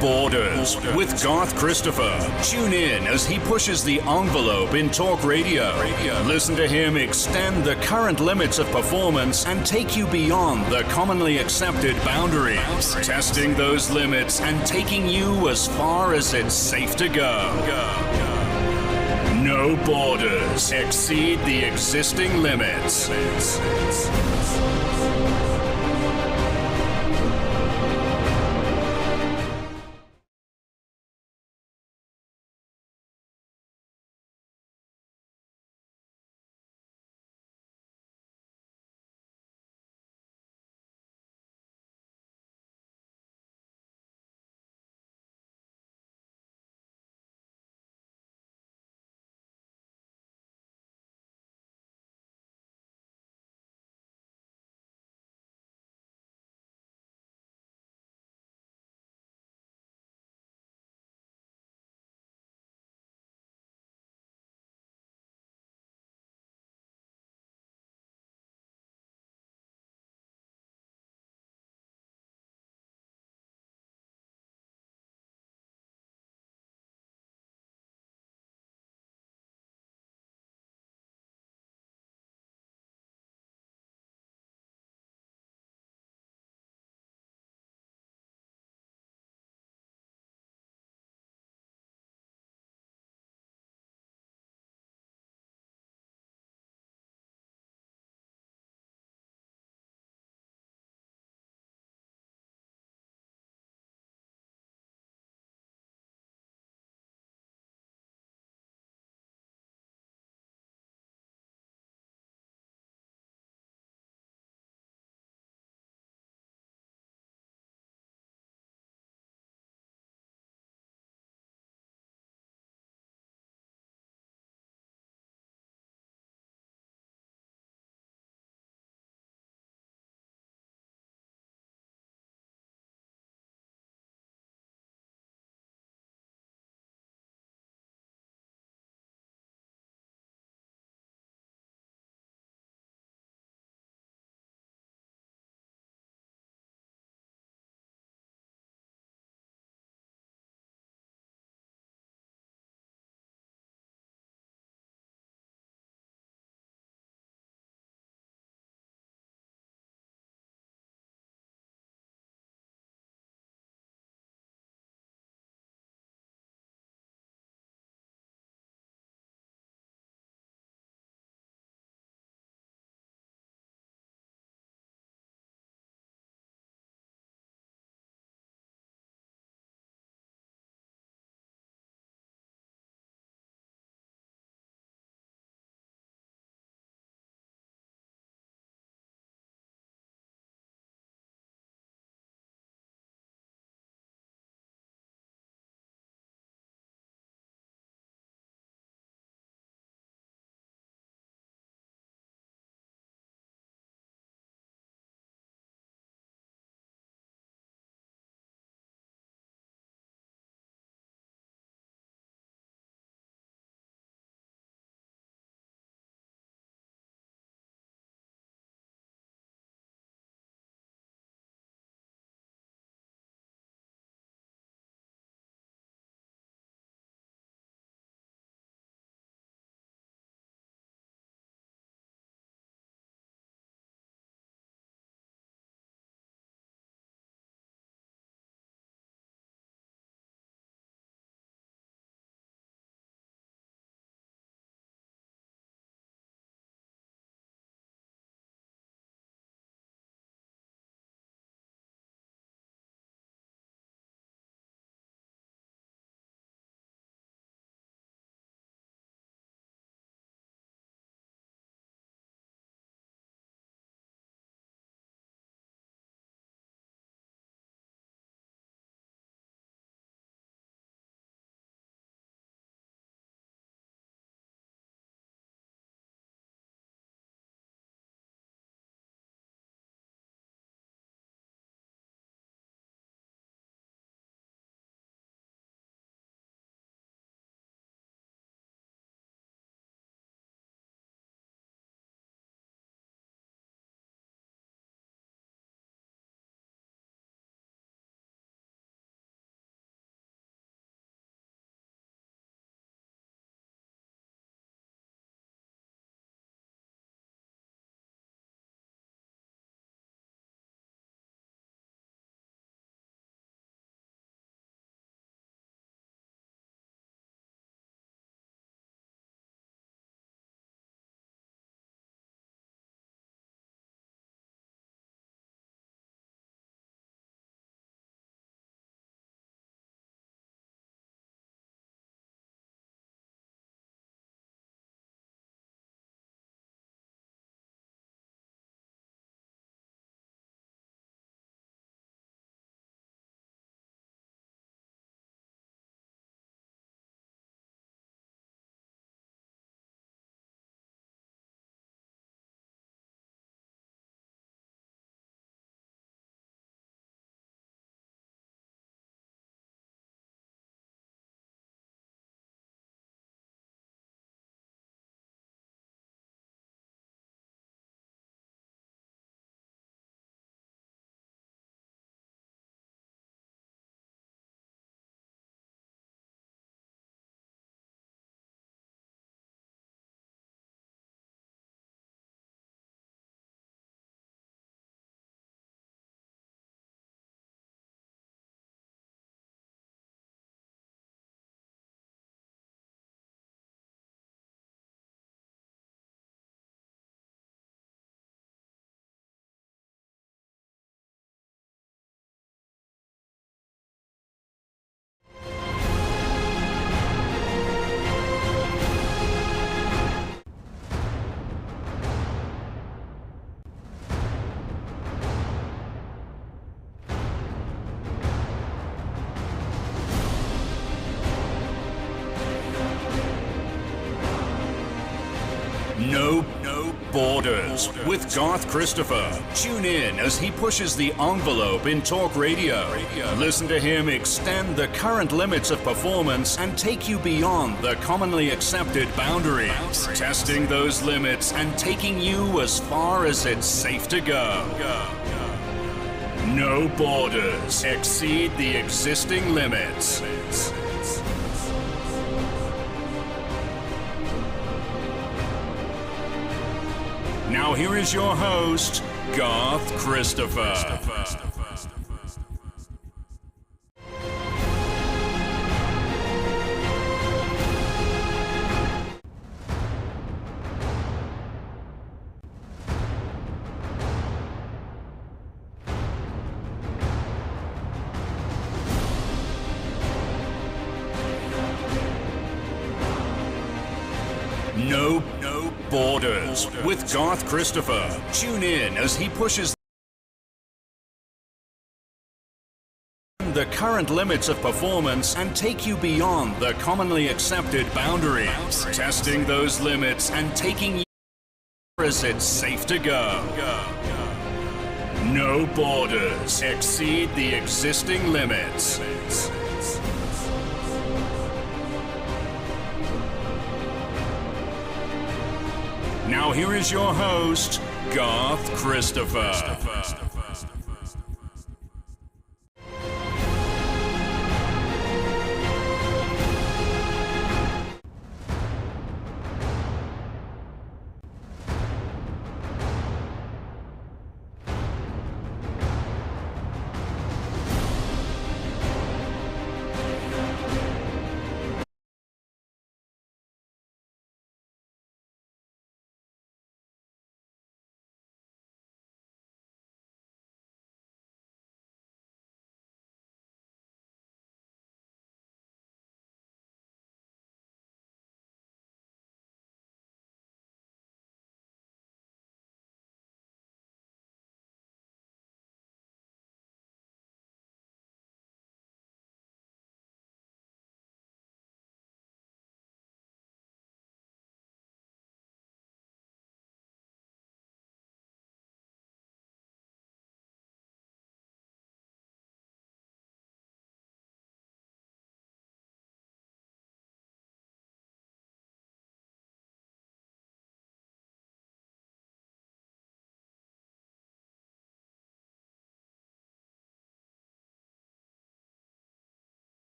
Borders with Garth Christopher. Tune in as he pushes the envelope in talk radio. Listen to him extend the current limits of performance and take you beyond the commonly accepted boundaries, testing those limits and taking you as far as it's safe to go. No borders exceed the existing limits. Borders with Garth Christopher. Tune in as he pushes the envelope in talk radio. Listen to him extend the current limits of performance and take you beyond the commonly accepted boundaries, testing those limits and taking you as far as it's safe to go. No borders exceed the existing limits. Now here is your host, Garth Christopher. No borders with Garth Christopher. Tune in as he pushes the current limits of performance and take you beyond the commonly accepted boundaries, testing those limits and taking you as it's safe to go. No borders exceed the existing limits. Now here is your host, Garth Christopher.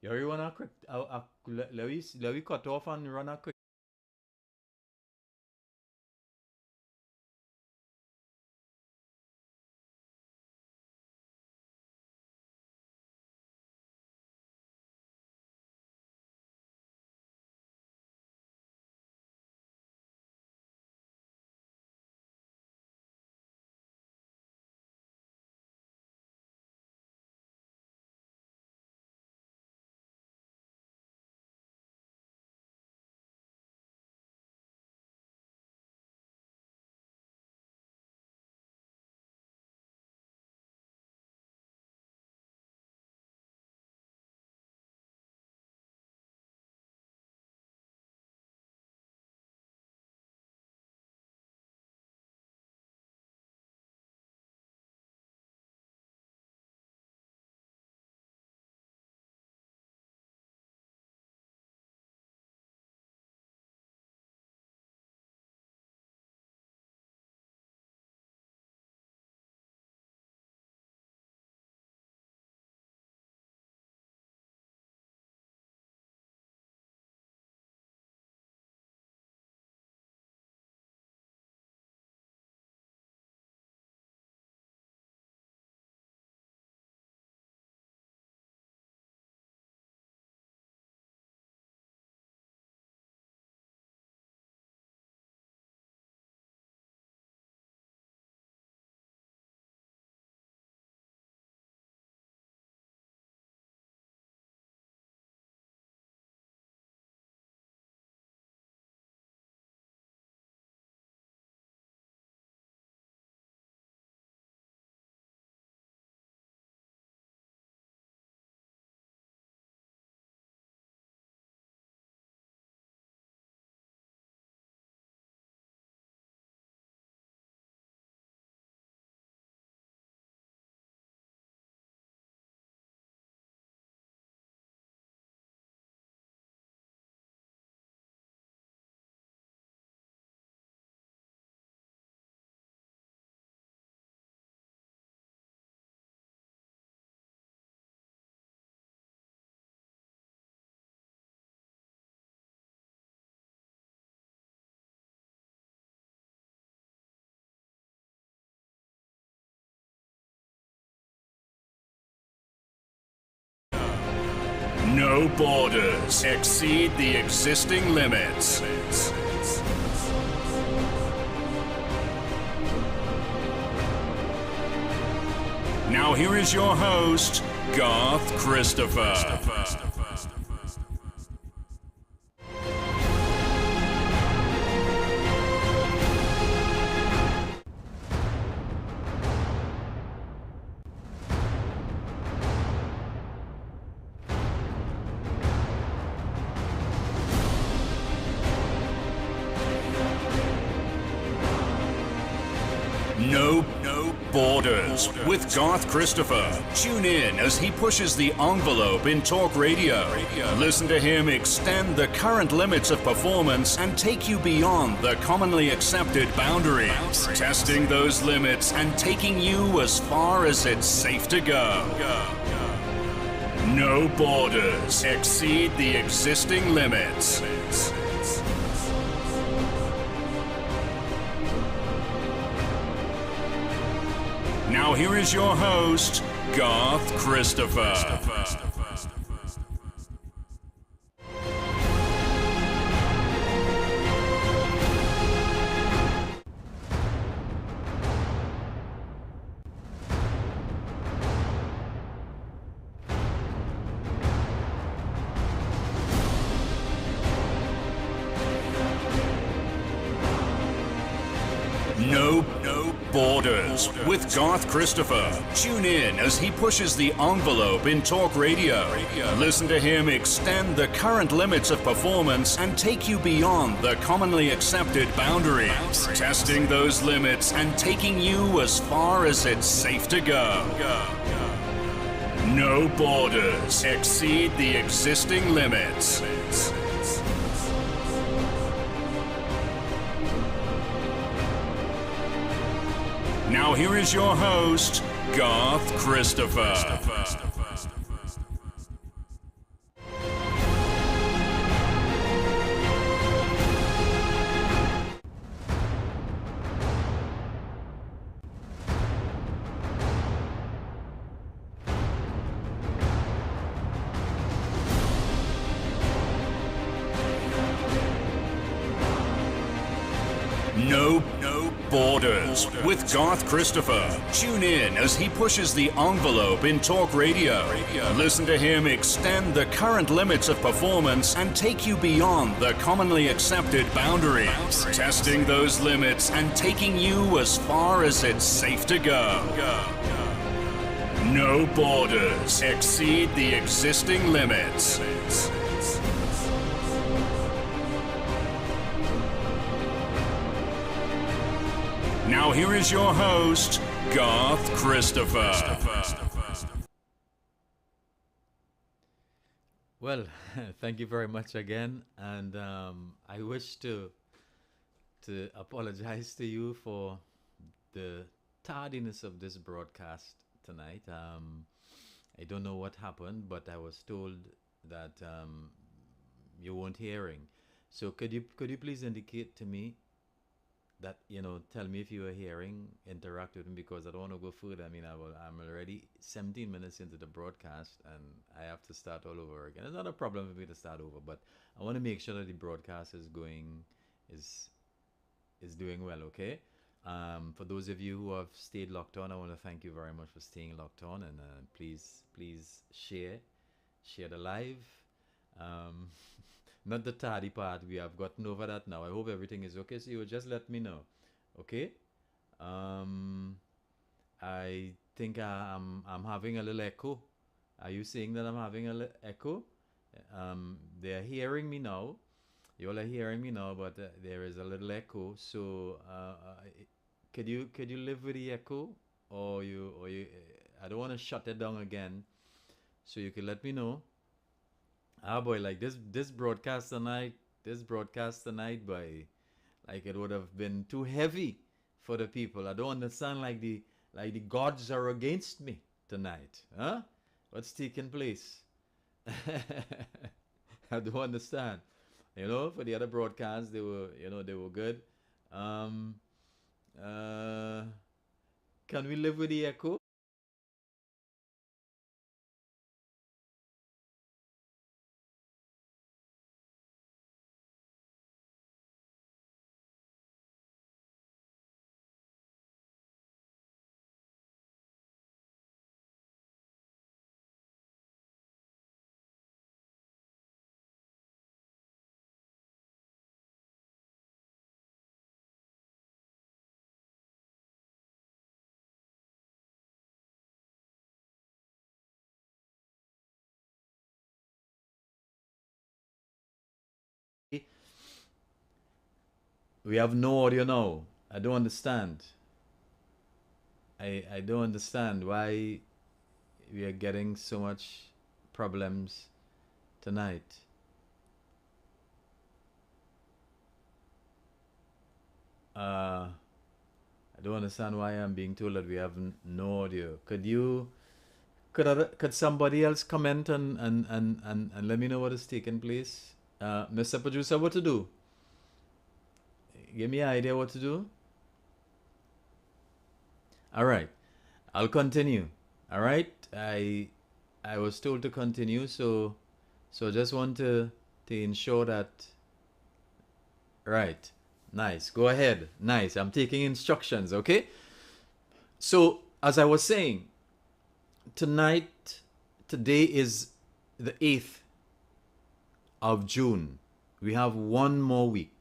You run a quick. Let we cut off and run a quick. No borders exceed the existing limits. Now here is your host, Garth Christopher. No borders with Garth Christopher. Tune in as he pushes the envelope in talk radio. Listen to him extend the current limits of performance and take you beyond the commonly accepted boundaries, testing those limits and taking you as far as it's safe to go. No borders exceed the existing limits. Now here is your host, Garth Christopher. No borders with Garth Christopher. Tune in as he pushes the envelope in talk radio. Listen to him extend the current limits of performance and take you beyond the commonly accepted boundaries, testing those limits and taking you as far as it's safe to go. No borders exceed the existing limits. Now here is your host, Garth Christopher. No borders with Garth Christopher. Tune in as he pushes the envelope in talk radio. Listen to him extend the current limits of performance and take you beyond the commonly accepted boundaries, testing those limits and taking you as far as it's safe to go. No borders exceed the existing limits. Now here is your host, Garth Christopher. Well, thank you very much again, and I wish to apologize to you for the tardiness of this broadcast tonight. I don't know what happened, but I was told that you weren't hearing. So could you please indicate to me that, tell me if you are hearing, interact with me, because I don't want to go further. I mean, I'm already 17 minutes into the broadcast and I have to start all over again. It's not a problem for me to start over, but I want to make sure that the broadcast is doing well, okay? For those of you who have stayed locked on, I want to thank you very much for staying locked on, and please share the live. Not the tardy part. We have gotten over that now. I hope everything is okay. So you will just let me know, okay? I think I'm having a little echo. Are you saying that I'm having a little echo? They're hearing me now. You all are hearing me now, but there is a little echo. So could you live with the echo, or you? I don't want to shut it down again. So you can let me know. Ah boy, like this broadcast tonight, boy, like it would have been too heavy for the people. I don't understand, like the gods are against me tonight, huh? What's taking place? I don't understand. For the other broadcasts, they were good. Can we live with the echo? We have no audio now. I don't understand. I don't understand why we are getting so much problems tonight. I don't understand why I'm being told that we have no audio. Could somebody else comment and let me know what is taking place? Mr. Producer, what to do? Give me an idea what to do. All right, I'll continue. All right, I was told to continue, so just want to ensure that. Right, nice. Go ahead. Nice. I'm taking instructions. Okay. So as I was saying, today is the 8th of June. We have one more week.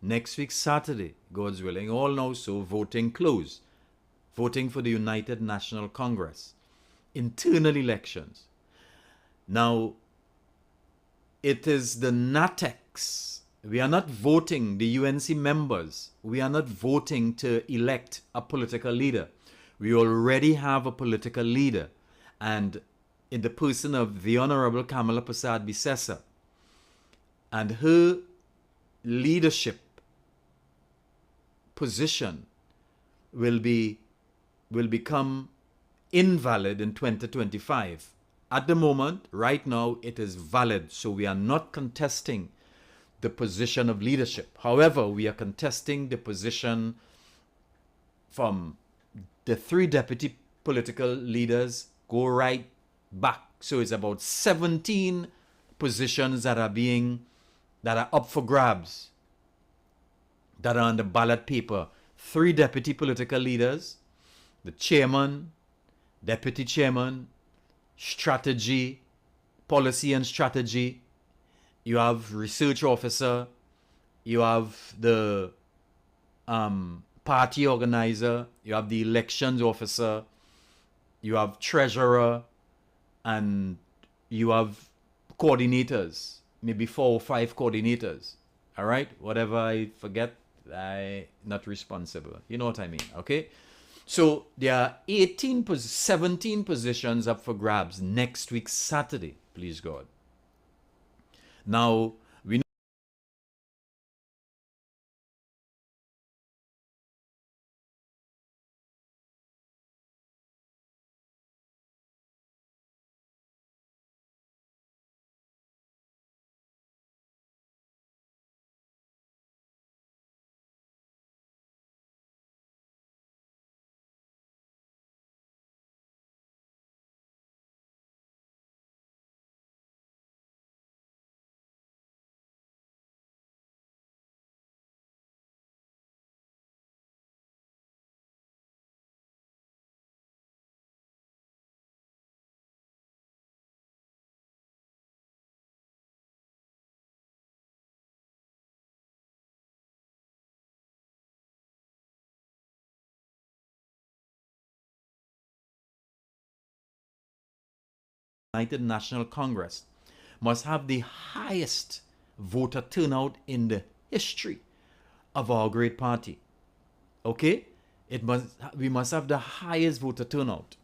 Next week, Saturday, God's willing, all know so, voting close. Voting for the United National Congress. Internal elections. Now, it is the NATEX. We are not voting the UNC members. We are not voting to elect a political leader. We already have a political leader. And in the person of the Honorable Kamala Persad-Bisessar. And her leadership position will become invalid in 2025. At the moment, right now, it is valid. So we are not contesting the position of leadership. However, we are contesting the position from the 3 deputy political leaders go right back. So it's about 17 positions that are up for grabs, that are on the ballot paper. 3 deputy political leaders, the chairman, deputy chairman, strategy, policy and strategy. You have research officer. You have the party organizer. You have the elections officer. You have treasurer. And you have coordinators. Maybe 4 or 5 coordinators. All right? Whatever I forget, I'm not responsible. You know what I mean, okay? So there are 17 positions up for grabs next week, Saturday, please God. Now, we know United National Congress must have the highest voter turnout in the history of our great party. Okay? We must have the highest voter turnout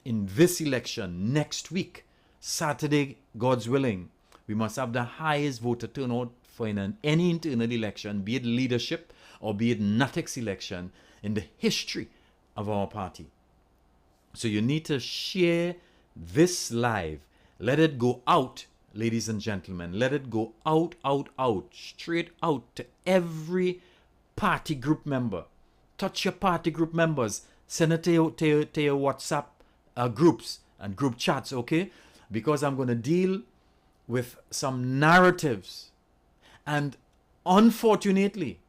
in this election next week, Saturday, God's willing. We must have the highest voter turnout for any internal election, be it leadership or be it NATEX election, in the history of our party. So you need to share this live. Let it go out, ladies and gentlemen. Let it go out, straight out to every party group member. Touch your party group members. Send it to your WhatsApp groups and group chats, okay? Because I'm going to deal with some narratives. And unfortunately,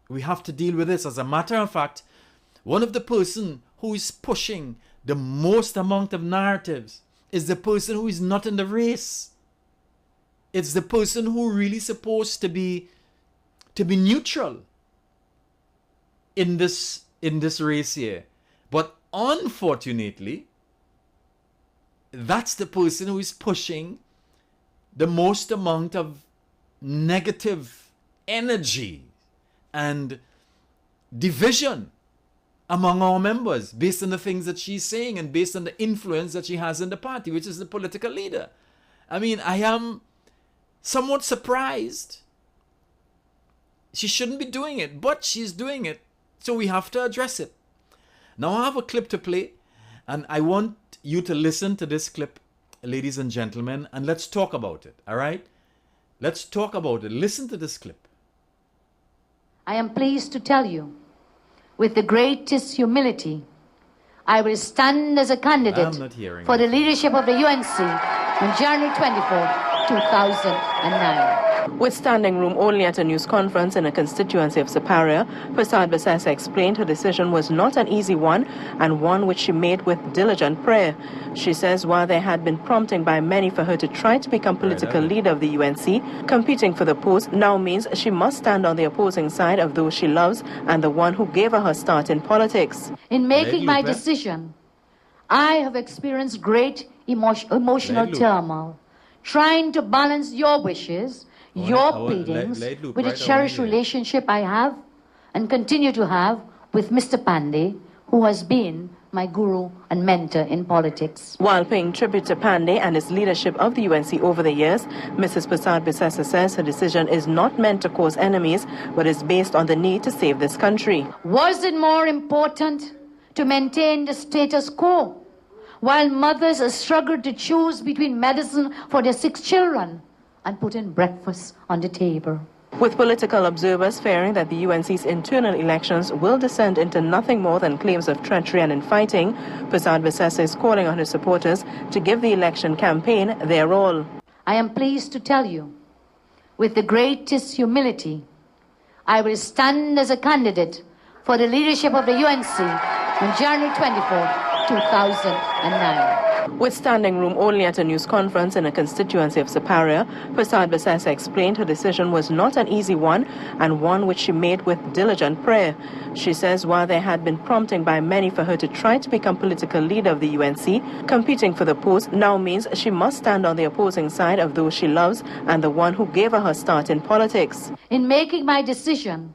we have to deal with this. As a matter of fact, one of the person who is pushing the most amount of narratives is the person who is not in the race. It's the person who really supposed to be neutral in this race here. But unfortunately, that's the person who is pushing the most amount of negative energy and division among our members based on the things that she's saying and based on the influence that she has in the party, which is the political leader. I mean, I am somewhat surprised. She shouldn't be doing it, but she's doing it, so we have to address it. Now I have a clip to play, and I want you to listen to this clip, ladies and gentlemen, and let's talk about it, all right? Let's talk about it. Listen to this clip. I am pleased to tell you, with the greatest humility, I will stand as a candidate for the leadership of the UNC on January 24, 2009. With standing room only at a news conference in a constituency of Superior, Persad-Bisessar explained her decision was not an easy one and one which she made with diligent prayer. She says while there had been prompting by many for her to try to become political leader of the UNC, competing for the post now means she must stand on the opposing side of those she loves and the one who gave her her start in politics. In making my decision, I have experienced great emotional turmoil, trying to balance your wishes, your pleadings with the cherished relationship I have and continue to have with Mr. Pandey, who has been my guru and mentor in politics. While paying tribute to Pandey and his leadership of the UNC over the years, Mrs. Persad-Bisessar says her decision is not meant to cause enemies, but is based on the need to save this country. Was it more important to maintain the status quo while mothers struggled to choose between medicine for their 6 children and putting breakfast on the table? With political observers fearing that the UNC's internal elections will descend into nothing more than claims of treachery and infighting, Persad-Bisessar is calling on her supporters to give the election campaign their all. I am pleased to tell you, with the greatest humility, I will stand as a candidate for the leadership of the UNC on January 24, 2009. With standing room only at a news conference in a constituency of Superior, Persad-Bisessar explained her decision was not an easy one and one which she made with diligent prayer. She says while there had been prompting by many for her to try to become political leader of the UNC, competing for the post now means she must stand on the opposing side of those she loves and the one who gave her her start in politics. In making my decision,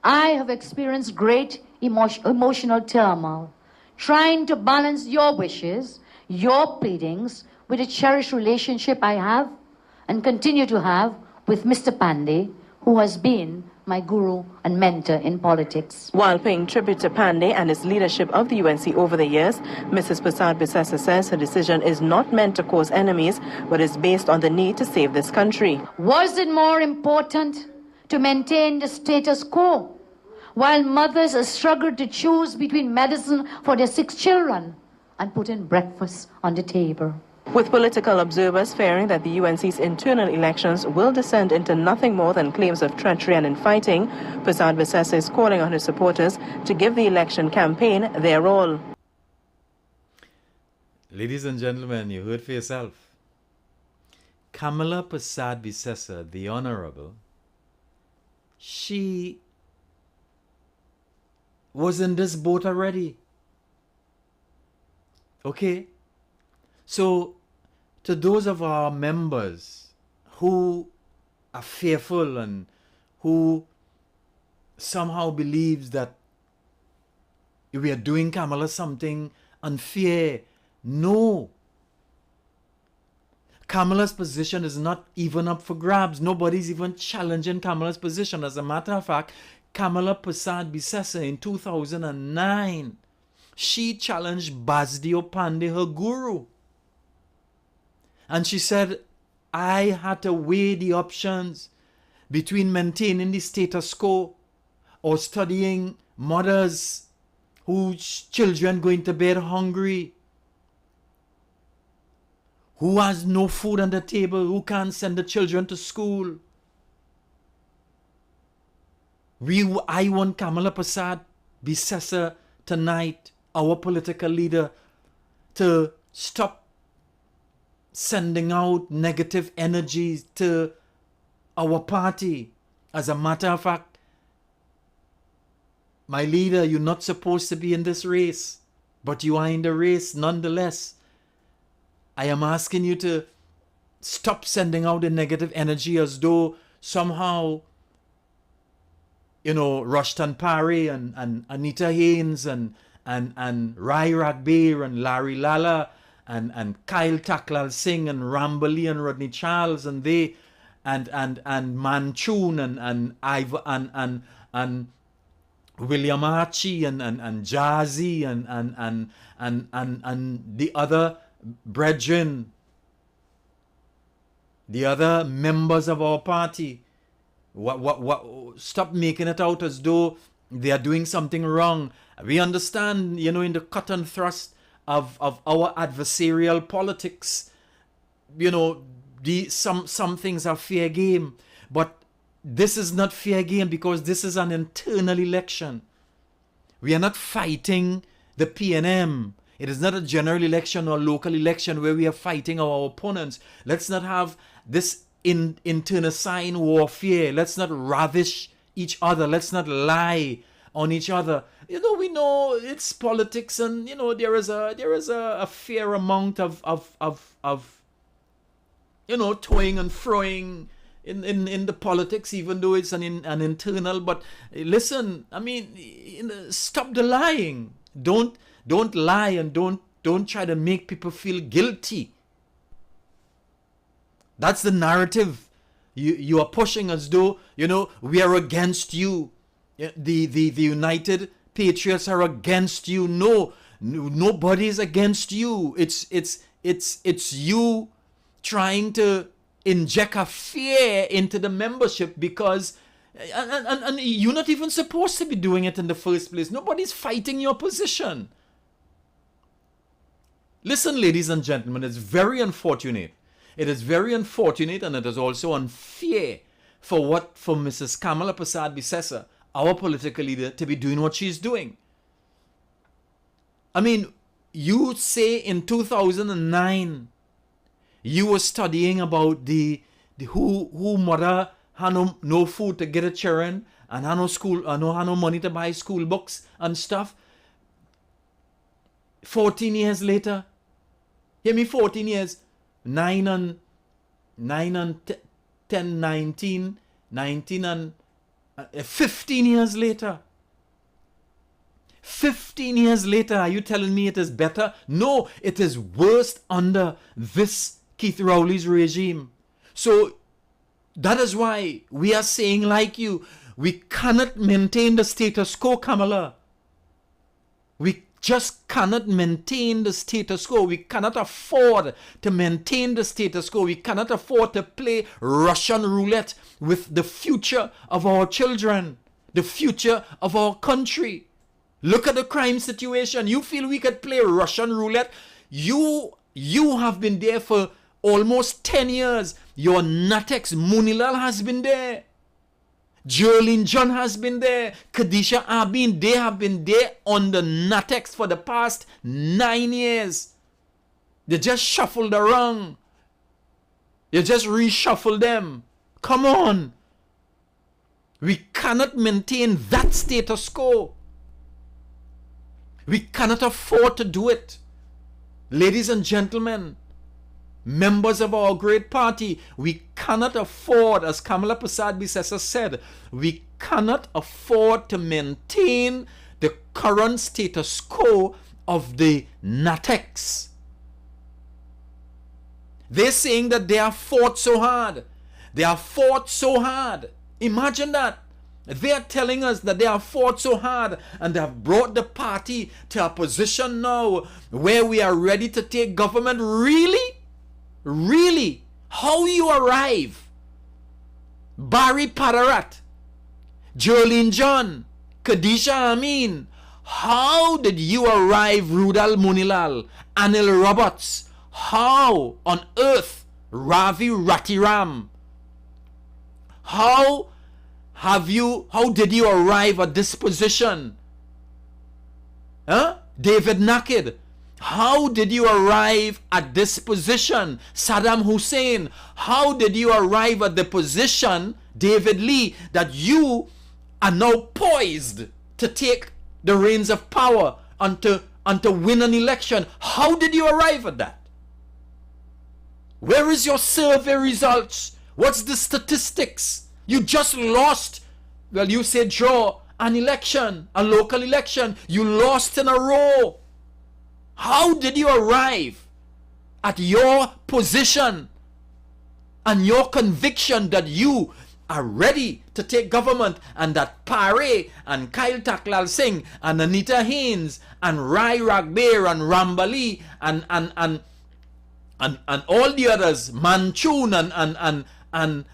I have experienced great emotional turmoil, trying to balance your wishes, your pleadings with the cherished relationship I have and continue to have with Mr. Pandey, who has been my guru and mentor in politics. While paying tribute to Pandey and his leadership of the UNC over the years, Mrs. Persad-Bisessar says her decision is not meant to cause enemies, but is based on the need to save this country. Was it more important to maintain the status quo while mothers struggled to choose between medicine for their 6 children and putting breakfast on the table? With political observers fearing that the UNC's internal elections will descend into nothing more than claims of treachery and infighting, Persad-Bisessar is calling on her supporters to give the election campaign their all. Ladies and gentlemen, you heard for yourself. Kamala Persad-Bisessar, the Honorable, she was in this boat already. Okay? So, to those of our members who are fearful and who somehow believes that we are doing Kamala something unfair, no. Kamala's position is not even up for grabs. Nobody's even challenging Kamala's position. As a matter of fact, Kamala Persad-Bisessar in 2009, she challenged Basdio Pandey, her guru. And she said, I had to weigh the options between maintaining the status quo or studying mothers whose children going to bed hungry, who has no food on the table, who can't send the children to school. I want Kamala Persad-Bisessar tonight, our political leader, to stop sending out negative energies to our party. As a matter of fact, my leader, you're not supposed to be in this race, but you are in the race nonetheless. I am asking you to stop sending out the negative energy as though somehow Rushton Parry and Anita Haynes and Rai Ragbir and Larry Lala and Kyle Taklal Singh and Rambali and Rodney Charles and they and Manchun and William Archie and Jazzy and the other brethren, the other members of our party. What stop making it out as though they are doing something wrong. We understand, in the cut and thrust of our adversarial politics, some things are fair game, but this is not fair game because this is an internal election. We are not fighting the PNM. It is not a general election or local election where we are fighting our opponents. Let's not have this internecine warfare. Let's not ravish each other. Let's not lie on each other. We know it's politics, and there is a fair amount of toying and froing in the politics, even though it's an internal. But listen, stop the lying. Don't lie, and don't try to make people feel guilty. That's the narrative you are pushing, as though we are against you. The United Patriots are against you. No, nobody is against you. It's you trying to inject a fear into the membership because and you're not even supposed to be doing it in the first place. Nobody's fighting your position. Listen, ladies and gentlemen, it's very unfortunate. It is very unfortunate, and it is also unfair for Mrs. Kamala Persad-Bisessar, our political leader, to be doing what she's doing. You say in 2009 you were studying about the who mother had no food to get a children and had no money to buy school books and stuff. 14 years later, hear me, 14 years, 9 and 10, 19 and 15 years later. 15 years later, are you telling me it is better? No, it is worse under this Keith Rowley's regime. So that is why we are saying, like you, we cannot maintain the status quo, Kamala. We just cannot maintain the status quo. We cannot afford to maintain the status quo. We cannot afford to play Russian roulette with the future of our children, the future of our country. Look at the crime situation. You feel we could play Russian roulette? You have been there for almost 10 years. Your Natex Munilal has been there. Jerlyn John has been there. Kadisha Abin, they have been there on the Natex for the past 9 years. They just shuffled around. You just reshuffle them. Come on. We cannot maintain that status quo. We cannot afford to do it. Ladies and gentlemen, members of our great party, we cannot afford, as Kamala Persad-Bisessar said, we cannot afford to maintain the current status quo of the Natex. They're saying that they have fought so hard. They have fought so hard. Imagine that. They are telling us that they have fought so hard and they have brought the party to a position now where we are ready to take government. Really? Really? How you arrive? Barry Padarat, Jerlyn John, Kadisha Amin. How did you arrive, Rudal Munilal, Anil Roberts? How on earth, Ravi Ratiram? How did you arrive at this position? David Naked. How did you arrive at this position? Saddam Hussein. How did you arrive at the position, David Lee, that you are now poised to take the reins of power and to win an election? How did you arrive at that? Where is your survey results? What's the statistics? You just lost Well, you say draw an election, a local election. You lost in a row. How did you arrive at your position and your conviction that you are ready to take government, and that Pare and Kyle Taklal Singh and Anita Haynes and Rai Ragbear and Rambali and all the others, Manchun and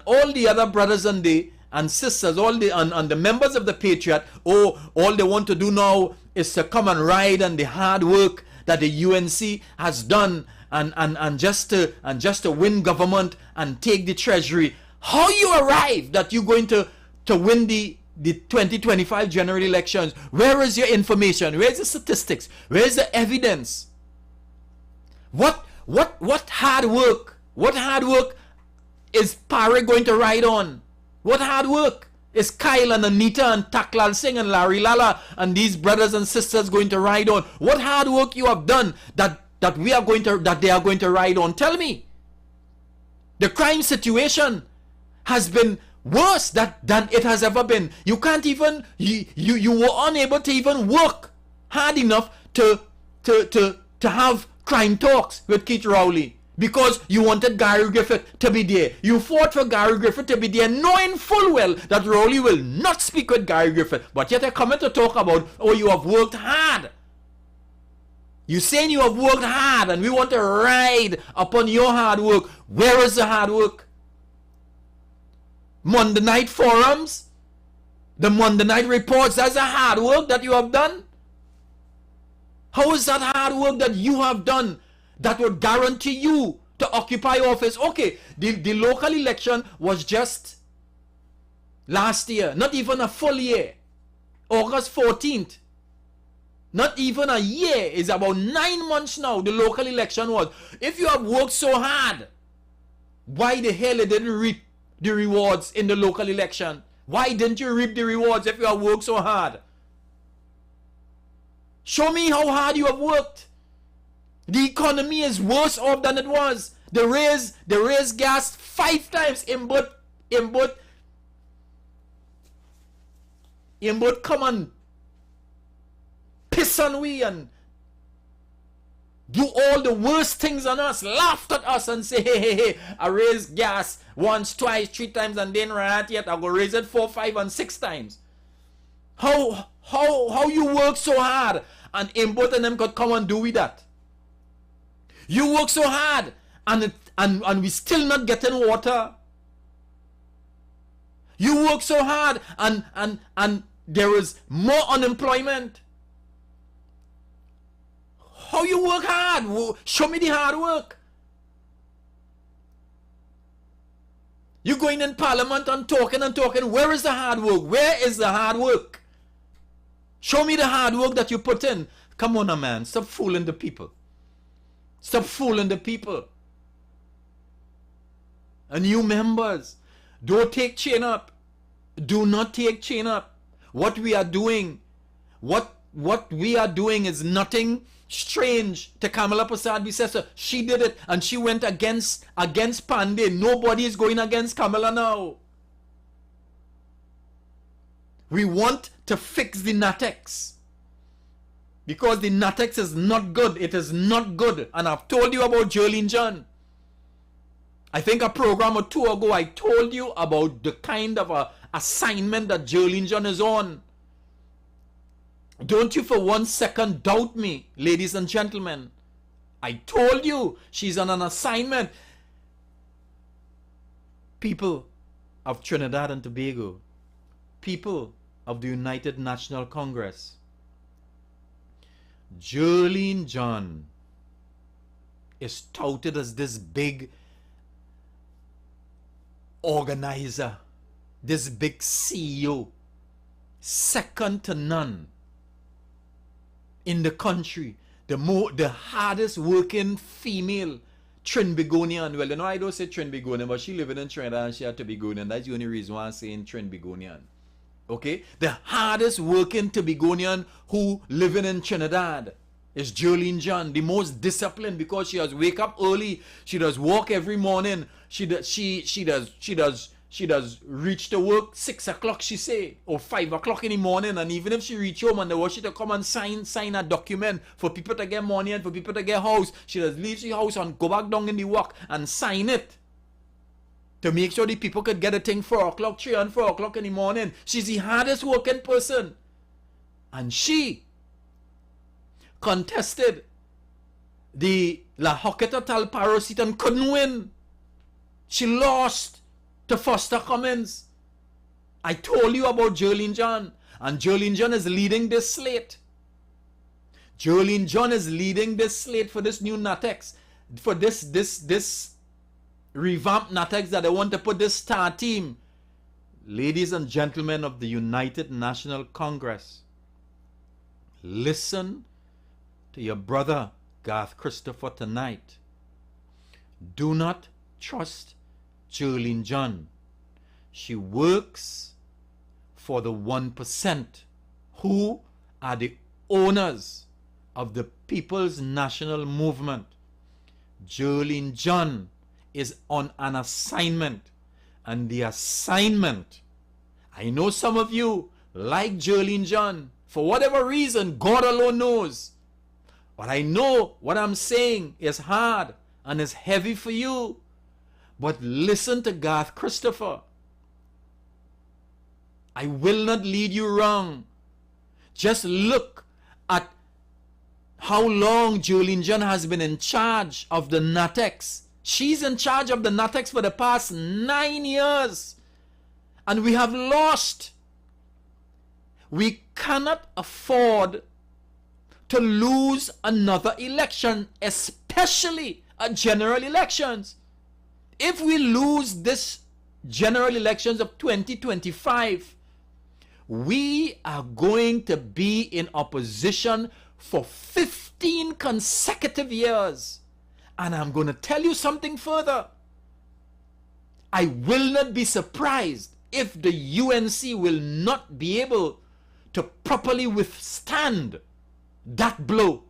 all the other brothers and sisters, all the members of the Patriot, all they want to do now is to come and ride on the hard work that the UNC has done and just to win government and take the treasury. How you arrive that you're going to win the 2025 general elections? Where is your information? Where's the statistics? Where's the evidence? What hard work? What hard work is Pare going to ride on? What hard work is Kyle and Anita and Taklal Singh and Larry Lala and these brothers and sisters going to ride on? What hard work you have done that they are going to ride on? Tell me. The crime situation has been worse than it has ever been. You can't even, you were unable to even work hard enough to have crime talks with Keith Rowley because you wanted Gary Griffith to be there. You fought for Gary Griffith to be there, knowing full well that Rowley will not speak with Gary Griffith. But yet they're coming to talk about, oh, you have worked hard. You're saying you have worked hard and we want to ride upon your hard work. Where is the hard work? Monday night forums, the Monday night reports, that's a hard work that you have done. How is that hard work that you have done that would guarantee you to occupy office? Okay, the local election was just last year, not even a full year. August 14th. Not even a year. It's about 9 months now the local election was. If you have worked so hard, why the hell it didn't reap the rewards in the local election? Why didn't you reap the rewards if you have worked so hard? Show me how hard you have worked. The economy is worse off than it was. They raised gas 5 times. In both come and piss on we and do all the worst things on us, laughed at us and say, hey, I raised gas once, twice, 3 times and then right yet I go raise it 4, 5 and 6 times. How you work so hard and in both of them could come and do with that? You work so hard and we still not getting water. You work so hard and there is more unemployment. How you work hard? Show me the hard work. You're going in parliament and talking. Where is the hard work? Where is the hard work? Show me the hard work that you put in. Come on, man. Stop fooling the people. Stop fooling the people. And you members, don't take chain up. Do not take chain up. What we are doing is nothing strange to Kamala Persad-Bisessar. She did it and she went against Pandey. Nobody is going against Kamala now. We want to fix the Natex because the Natex is not good. It is not good. And I've told you about Jolene John. I think a program or 2 ago I told you about the kind of a assignment that Jolene John is on. Don't you for 1 second doubt me, ladies and gentlemen. I told you she's on an assignment. People of Trinidad and Tobago, people of the United National Congress, Jolene John is touted as this big organizer, this big CEO, second to none in the country, the hardest working female Trinbagonian. Well, you know, I don't say Trinbagonian, but she living in Trinidad and she had Tobagonian. That's the only reason why I'm saying Trinbagonian. Okay? The hardest working Tobagonian who living in Trinidad is Jolene John, the most disciplined because she does wake up early. She does walk every morning. She does she does reach to work 6 o'clock, she say, or 5 o'clock in the morning, and even if she reach home and they want she to come and sign a document for people to get money and for people to get house, she does leave the house and go back down in the work and sign it to make sure the people could get a thing 4 o'clock, 3 and 4 o'clock in the morning. She's the hardest working person. And she contested the La Hoqueta Talparo seat and couldn't win. She lost to Foster Cummins. I told you about Jolene John, and Jolene John is leading this slate. Jolene John is leading this slate for this new Natex, for this revamped Natex that they want to put this star team. Ladies and gentlemen of the United National Congress, listen to your brother Garth Christopher tonight. Do not trust Jolene John. She works for the 1% who are the owners of the People's National Movement. Jolene John is on an assignment, and the assignment, I know some of you like Jolene John for whatever reason, God alone knows. But I know what I'm saying is hard and is heavy for you. But listen to Garth Christopher. I will not lead you wrong. Just look at how long Jolene John has been in charge of the Natex. She's in charge of the Natex for the past 9 years. And we have lost. We cannot afford to lose another election, especially a general elections. If we lose this general elections of 2025, we are going to be in opposition for 15 consecutive years. And I'm going to tell you something further. I will not be surprised if the UNC will not be able to properly withstand that blow.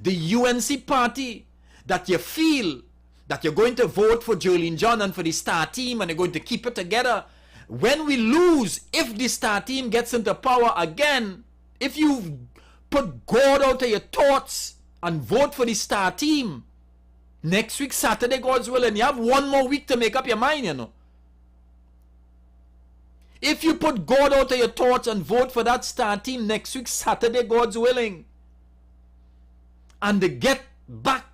The UNC party that you feel that you're going to vote for Jolene John and for the star team and you're going to keep it together, when we lose, if the star team gets into power again, if you put God out of your thoughts and vote for the star team, next week Saturday, God's willing, you have 1 more week to make up your mind, you know. If you put God out of your thoughts and vote for that star team next week, Saturday, God's willing, and they get back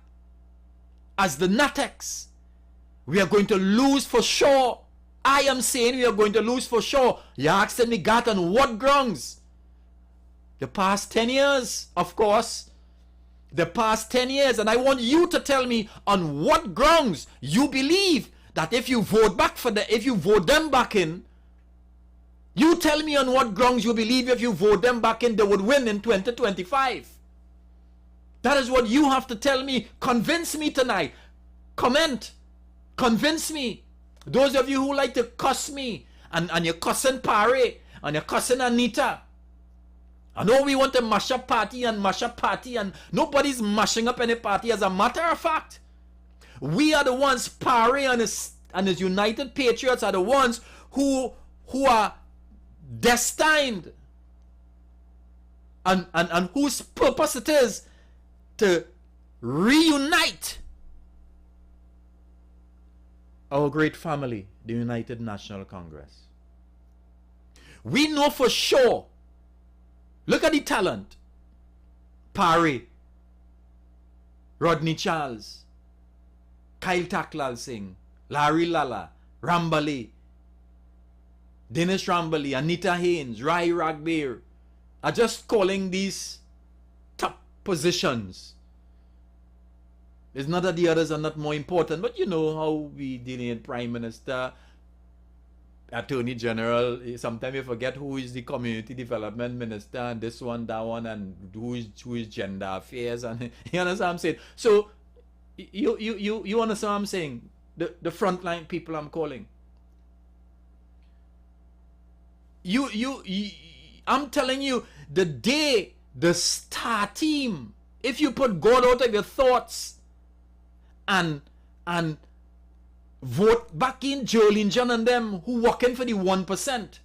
as the Natex, we are going to lose for sure. I am saying we are going to lose for sure. You're asking me, God, on what grounds? The past 10 years, of course. The past 10 years. And I want you to tell me on what grounds you believe that if you vote back for if you vote them back in, you tell me on what grounds you believe if you vote them back in, they would win in 2025. That is what you have to tell me. Convince me tonight. Comment. Convince me. Those of you who like to cuss me, and you're cussing Pare, and you're cussing Anita. I know we want to mash up party, and nobody's mashing up any party. As a matter of fact, we are the ones, Pare and his United Patriots are the ones who are destined and whose purpose it is to reunite our great family, the United National Congress. We know for sure, look at the talent, Pare, Rodney Charles, Kyle Taklal Singh, Larry Lala, Rambali, Dennis Rambali, Anita Haynes, Rai Ragbir, are just calling these top positions. It's not that the others are not more important, but you know how we delineate Prime Minister, Attorney General. Sometimes you forget who is the Community Development Minister, and this one, that one, and who is Gender Affairs, and you understand what I'm saying? So you understand what I'm saying? The frontline people I'm calling. I'm telling you, the day the star team, if you put God out of your thoughts and vote back in Jolene John and them who working for the 1%.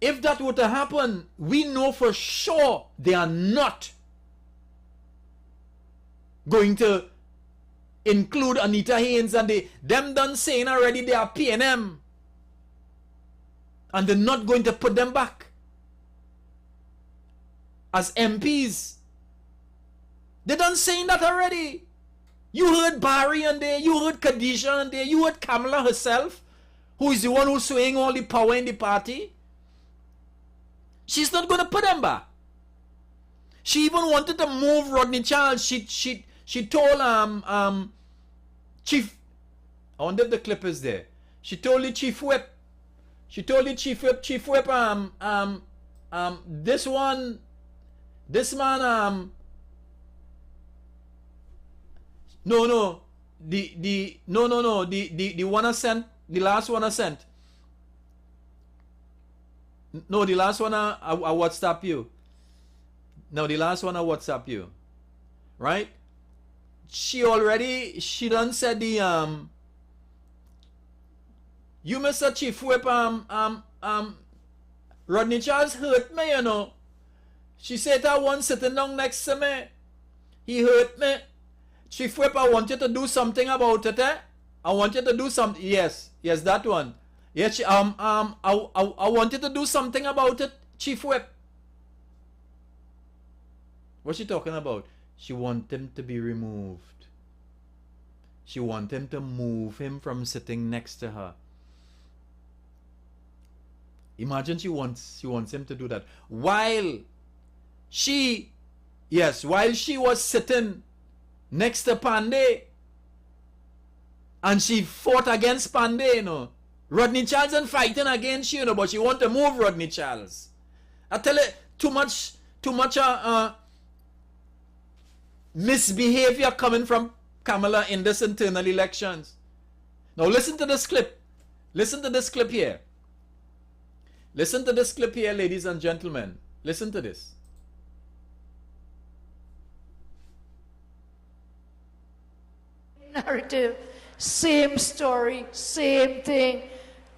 If that were to happen, we know for sure they are not going to include Anita Haynes, and them done saying already they are PNM, and they're not going to put them back as MPs. They done saying that already. You heard Barry and there, you heard Khadijah and there, you heard Kamala herself, who is the one who's swaying all the power in the party. She's not going to put them back. She even wanted to move Rodney Charles. She told Chief, I wonder if the clip is there. She told the Chief Whip. She told the Chief Whip, this man, the one I sent, the last one I sent. No, the last one I WhatsApp you. No, the last one I WhatsApp you. Right? She done said the you Mr. Chief Whip Rodney Charles hurt me, you know. She said that one sitting down next to me. He hurt me. Chief Whip, I want you to do something about it, eh? I want you to do something. Yes, that one. Yes, I want you to do something about it, Chief Whip. What's she talking about? She want him to be removed. She want him to move him from sitting next to her. Imagine she wants him to do that. While she was sitting next to Pandey, and she fought against Pandey, you know. Rodney Charles and fighting against you, know, but she want to move Rodney Charles. I tell you, too much misbehavior coming from Kamala in this internal elections. Now listen to this clip. Listen to this clip here. Listen to this clip here, ladies and gentlemen. Listen to this. Narrative, same story, same thing.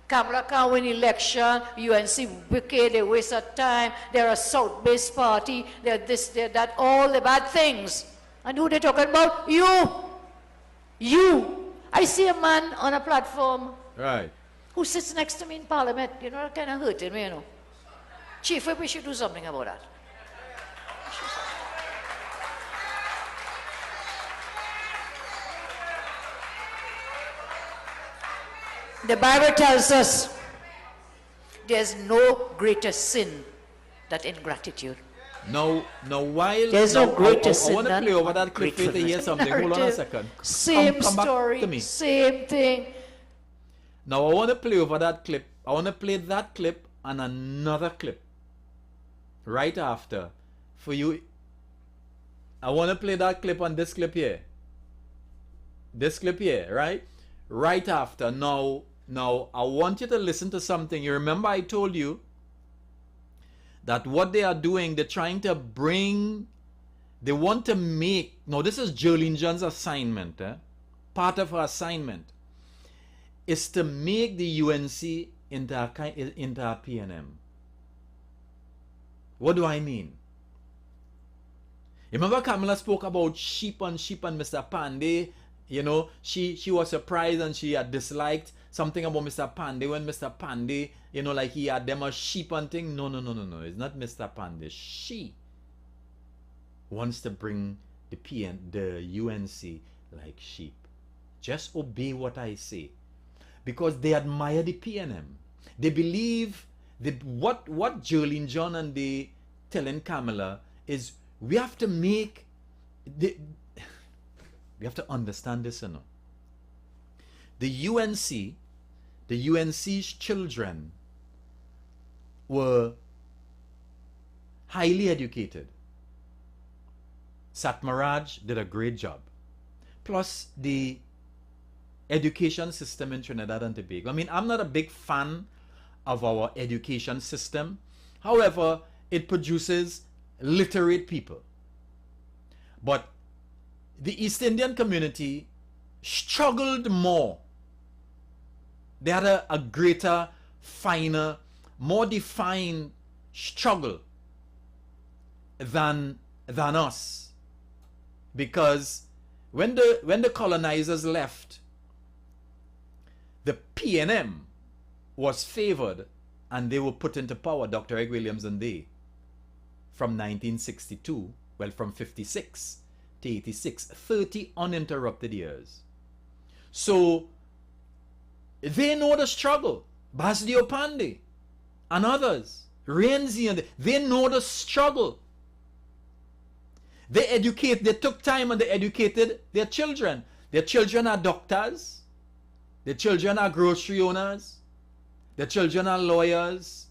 Kamala can't win election, UNC wicked, they waste of time, they're a South-based party, they're this, they're that, all the bad things. And who they talking about? You. I see a man on a platform Right. who sits next to me in Parliament. You know, that kind of hurting me, you know. Chief Whip, we should do something about that. The Bible tells us there's no greater sin than ingratitude. Now while There's no greater sin I want to than play over that clip to hear something. Hold on a second. Same Come back story, to me. same thing. Now I want to play over that clip. I want to play that clip and another clip right after for you. I want to play that clip and this clip here. This clip here, right? Right after. Now I want you to listen to something. You remember I told you that what they are doing, they're trying to bring, they want to make, now this is Jolene John's assignment, part of her assignment is to make the UNC into a PNM. What do I mean? Remember Kamala spoke about sheep and Mr. Pandey, you know, she was surprised and she had disliked something about Mr. Pandey when Mr. Pandey, you know, like he had them as sheep and thing. No. It's not Mr. Pandey. She wants to bring the UNC like sheep. Just obey what I say. Because they admire the PNM. They believe that what Jolene John and they telling Kamala is we have to make we have to understand this, you know. The UNC's children were highly educated. Satmaraj did a great job. Plus the education system in Trinidad and Tobago. I mean, I'm not a big fan of our education system. However, it produces literate people. But the East Indian community struggled more. They had a greater, finer, more defined struggle than us. Because when the colonizers left, the PNM was favored and they were put into power, Dr. Egg Williams and they, from 1962, well, from 56 to 86, 30 uninterrupted years. So they know the struggle. Basdio Pandey and others, Renzi, and they know the struggle. They took time and they educated their children. Their children are doctors. Their children are grocery owners. Their children are lawyers.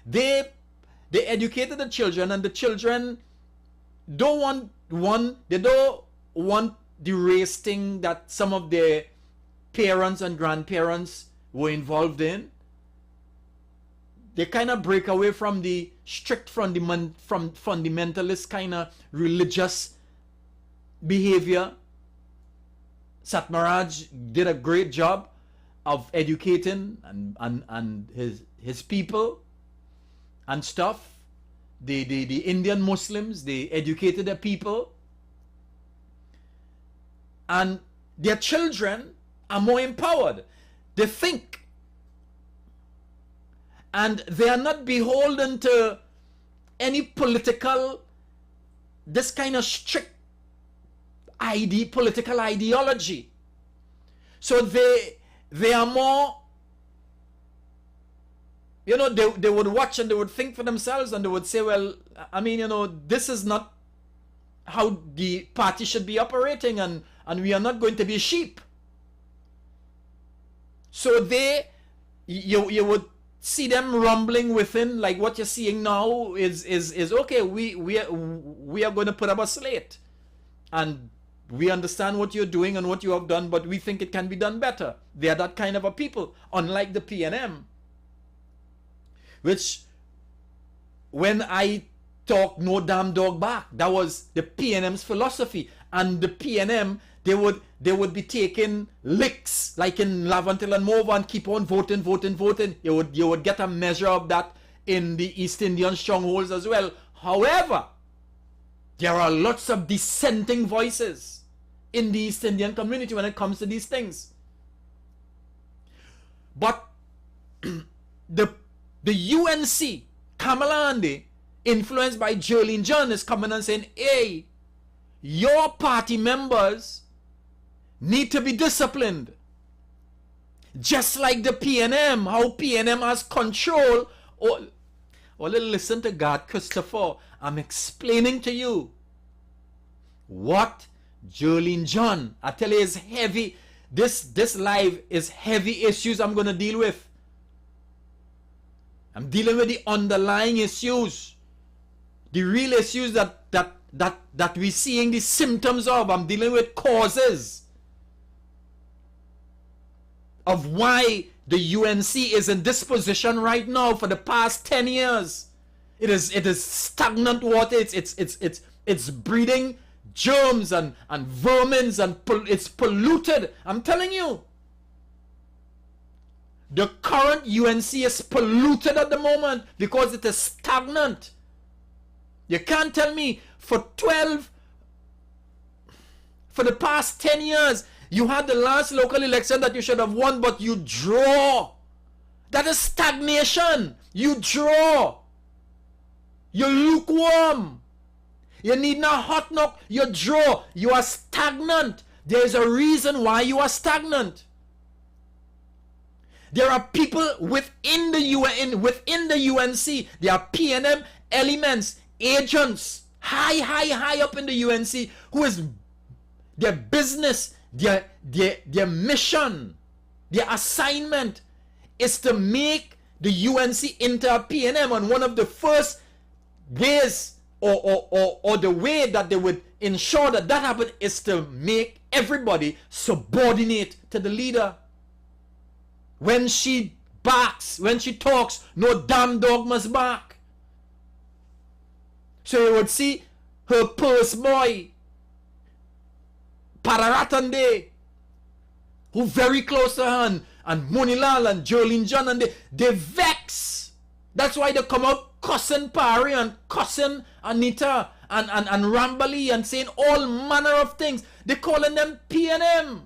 They educated the children, and the children don't want the race thing that some of their parents and grandparents were involved in. They kind of break away from the strict from fundamentalist kind of religious behavior. Satmaraj did a great job of educating and his people and stuff. The Indian Muslims, they educated their people, and their children are more empowered. They think, and they are not beholden to any political, this kind of strict political ideology. So they are more, you know, they would watch and they would think for themselves, and they would say, well, I mean, you know, this is not how the party should be operating, and we are not going to be sheep. So you would see them rumbling within, like what you're seeing now is okay, we are going to put up a slate, and we understand what you're doing and what you have done, but we think it can be done better. They are that kind of a people, unlike the PNM, which, when I talk no damn dog back, that was the PNM's philosophy. And the PNM, they would be taking licks like in Lavantil and Mova and keep on voting. You would get a measure of that in the East Indian strongholds as well. However, there are lots of dissenting voices in the East Indian community when it comes to these things. But the UNC, Kamala Andy, influenced by Jolene John, is coming and saying, hey, your party members need to be disciplined. Just like the PNM, how PNM has control. Oh, listen to God, Christopher. I'm explaining to you what Jolene John, I tell you, is heavy. This live is heavy issues I'm going to deal with. I'm dealing with the underlying issues, the real issues that we're seeing the symptoms of. I'm dealing with causes of why the UNC is in this position right now for the past 10 years. It is stagnant water. It's breeding germs and vermins, and it's polluted. I'm telling you. The current UNC is polluted at the moment because it is stagnant. You can't tell me for the past 10 years, you had the last local election that you should have won, but you draw. That is stagnation. You draw. You're lukewarm. You need not hot knock. You draw. You are stagnant. There is a reason why you are stagnant. There are people within the UNC. There are PNM elements, agents, high up in the UNC, who is their business, their mission, their assignment is to make the UNC into a PNM. And one of the first ways or the way that they would ensure that happened is to make everybody subordinate to the leader. When she barks, when she talks, no damn dog must bark. So you would see her purse boy, Pararatande, who very close to her, and Monilal and Jolene John, and they vex. That's why they come out cussing Parry and cussing Anita and Rambali and saying all manner of things. They're calling them PNM.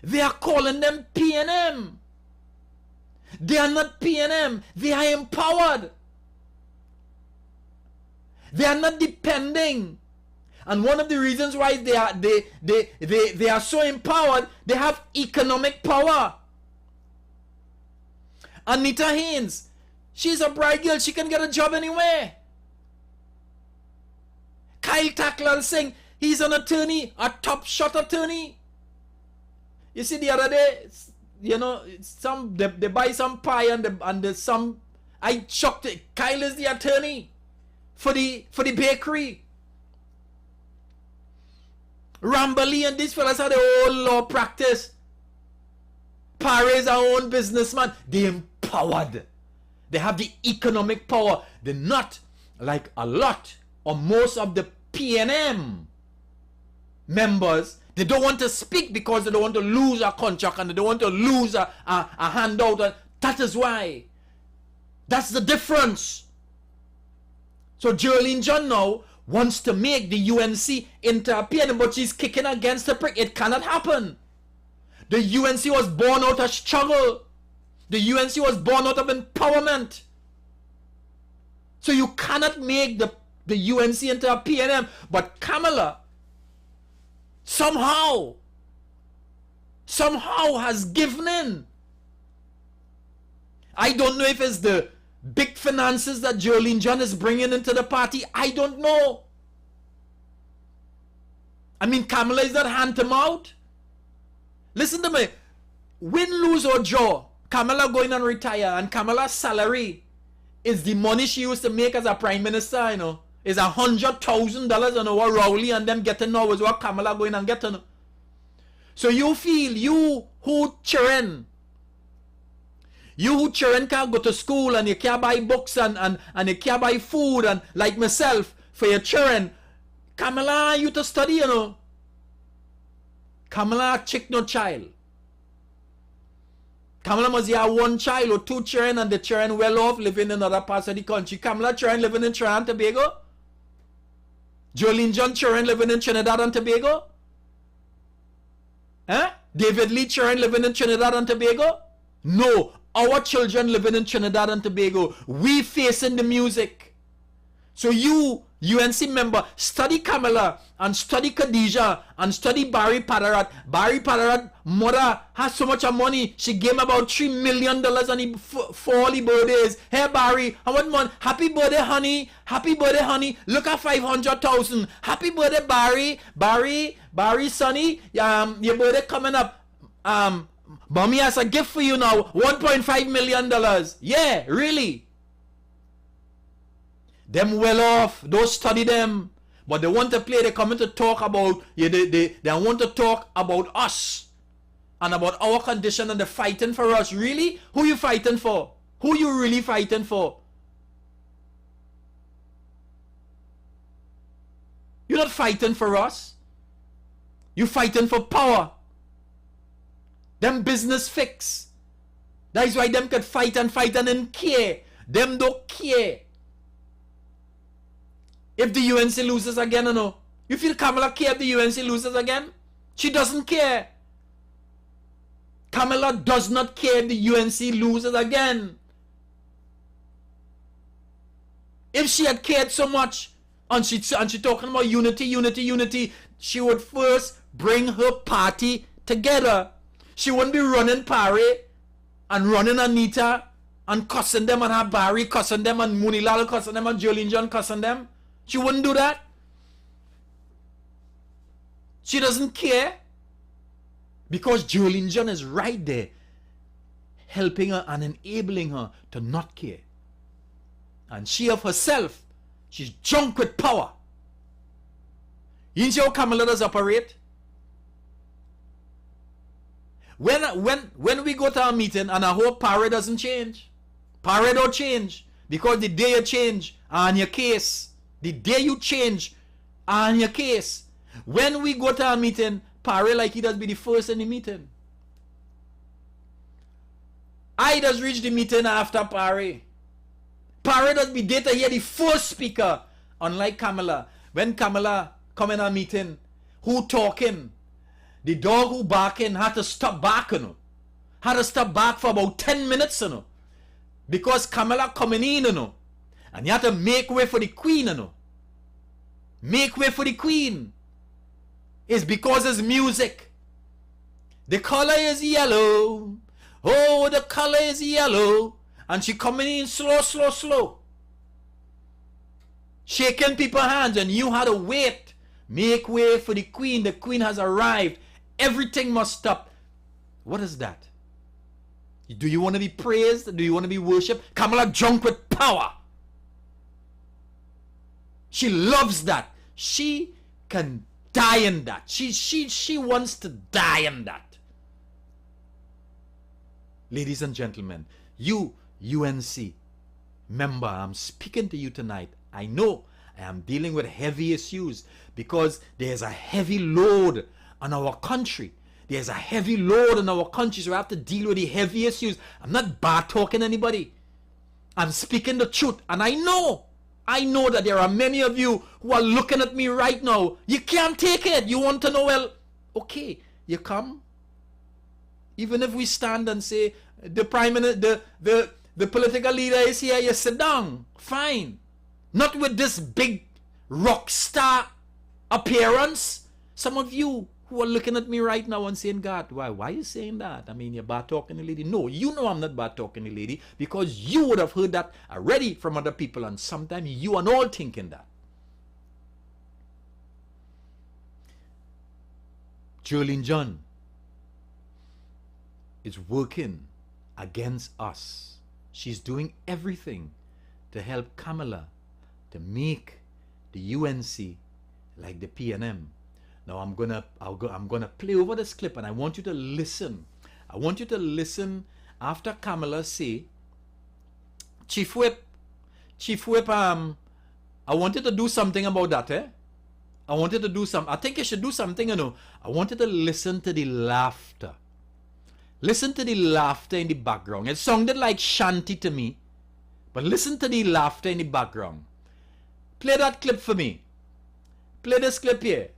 They are calling them PNM. They are not PNM. They are empowered. They are not depending. And one of the reasons why they are so empowered, they have economic power. Anita Haynes, she's a bright girl. She can get a job anywhere. Kyle Taklal Singh, he's an attorney, a top shot attorney. You see, the other day, you know, they buy some pie and there's some. I shocked it. Kyle is the attorney for the bakery. Rambali and these fellas have their own law practice. Parry is our own businessman. They're empowered. They have the economic power. They're not like a lot or most of the PNM members. They don't want to speak because they don't want to lose a contract and they don't want to lose a handout. That is why. That's the difference. So Jolene John now wants to make the UNC into a PNM, but she's kicking against the prick. It cannot happen. The UNC was born out of struggle. The UNC was born out of empowerment. So you cannot make the UNC into a PNM. But Kamala somehow has given in. I don't know if it's the big finances that Jolene John is bringing into the party. I don't know. I mean, Kamala is not hand to mouth. Listen to me. Win, lose or draw, Kamala going and retire, and Kamala's salary is the money she used to make as a prime minister, you know. Is $100,000 an hour. Rowley and them getting now is what Kamala going and getting. So you feel, you who children can't go to school and you can't buy books and you can't buy food and like myself for your children. Kamala, you to study, you know. Kamala chick no child. Kamala must have one child or two children and the children well off living in other parts of the country. Kamala children living in Trinidad and Tobago. Jolene John children living in Trinidad and Tobago. David Lee children living in Trinidad and Tobago. No, our children living in Trinidad and Tobago. We facing the music. So you, UNC member, study Kamala and study Khadija and study Barry Padarat. Barry Padarat mother has so much money. She gave him about $3 million for all the birthdays. Hey Barry, how much money? Happy birthday, honey. Happy birthday, honey. Look at 500,000. Happy birthday, Barry. Barry, sonny. Your birthday coming up. Mommy has a gift for you now. $1.5 million. Yeah, really. Them well off, don't study them. But they want to play, they come in to talk about, they want to talk about us. And about our condition and they're fighting for us. Really? Who you fighting for? Who you really fighting for? You're not fighting for us. You're fighting for power. Them business fix. That is why them could fight and then care. Them don't care. If the UNC loses again or no. You feel Kamala care if the UNC loses again? She doesn't care. Kamala does not care if the UNC loses again. If she had cared so much and she talking about unity, she would first bring her party together. She wouldn't be running Parry and running Anita and cussing them and have Barry cussing them and Munilal cussing them and Jolene John cussing them. She wouldn't do that. She doesn't care. Because Jolene John is right there helping her and enabling her to not care. And she of herself, she's drunk with power. You see how Kamala does operate? When we go to a meeting and I hope Parry doesn't change. Parry don't change. Because the day you change on your case. The day you change on your case. When we go to a meeting, Parry like he does be the first in the meeting. I does reach the meeting after Parry. Parry does be there to hear the first speaker. Unlike Kamala. When Kamala come in a meeting, who talking? The dog who barking had to stop barking. You know? Had to stop bark for about 10 minutes. You know? Because Kamala coming in. You know? And you have to make way for the queen. You know? Make way for the queen. It's because it's music. The color is yellow. Oh, the color is yellow. And she coming in slow, slow, slow. Shaking people's hands, and you had to wait. Make way for the queen. The queen has arrived. Everything must stop. What is that? Do you want to be praised? Do you want to be worshipped? Kamala drunk with power. She loves that. She can die in that. She wants to die in that. Ladies and gentlemen, you UNC member, I'm speaking to you tonight. I know I am dealing with heavy issues because there's a heavy load on our country. There's a heavy load on our country, so I have to deal with the heavy issues. I'm not bad talking anybody. I'm speaking the truth, and I know that there are many of you who are looking at me right now. You can't take it. You want to know, well, okay, you come. Even if we stand and say, the prime minister, the political leader is here, you sit down. Fine. Not with this big rock star appearance. Some of you who are looking at me right now and saying, God, why are you saying that? I mean, you're bad talking the lady. No, you know I'm not bad talking the lady because you would have heard that already from other people, and sometimes you are all thinking that. Jolene John is working against us. She's doing everything to help Kamala to make the UNC like the PNM. Now I'm gonna play over this clip, and I want you to listen. I want you to listen after Kamala say, Chief Whip, I wanted to do something about that, eh? I wanted to do some. I think you should do something, you know. I wanted to listen to the laughter. Listen to the laughter in the background. It sounded like shanty to me, but listen to the laughter in the background. Play that clip for me. Play this clip here.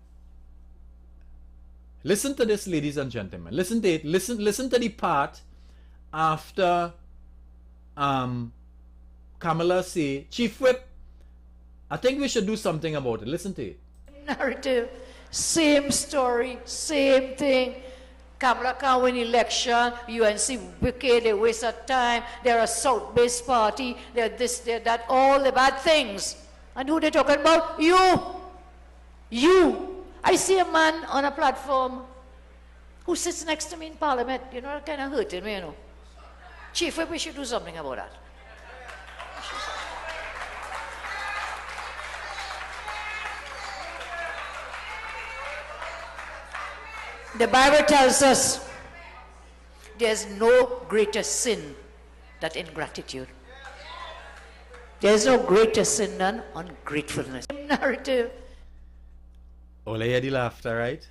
Listen to this, ladies and gentlemen. Listen to it. Listen to the part after Kamala say, Chief Whip, I think we should do something about it. Listen to it. Narrative, same story, same thing. Kamala can't win election, UNC wicked, they waste of time, they're a South-based party, they're this, they're that, all the bad things. And who they talking about? You. I see a man on a platform who sits next to me in Parliament. You know, that kind of hurting me, you know. Chief Whip, we should do something about that. The Bible tells us there's no greater sin than ingratitude. There's no greater sin than ungratefulness. Narrative. All I hear the laughter, right?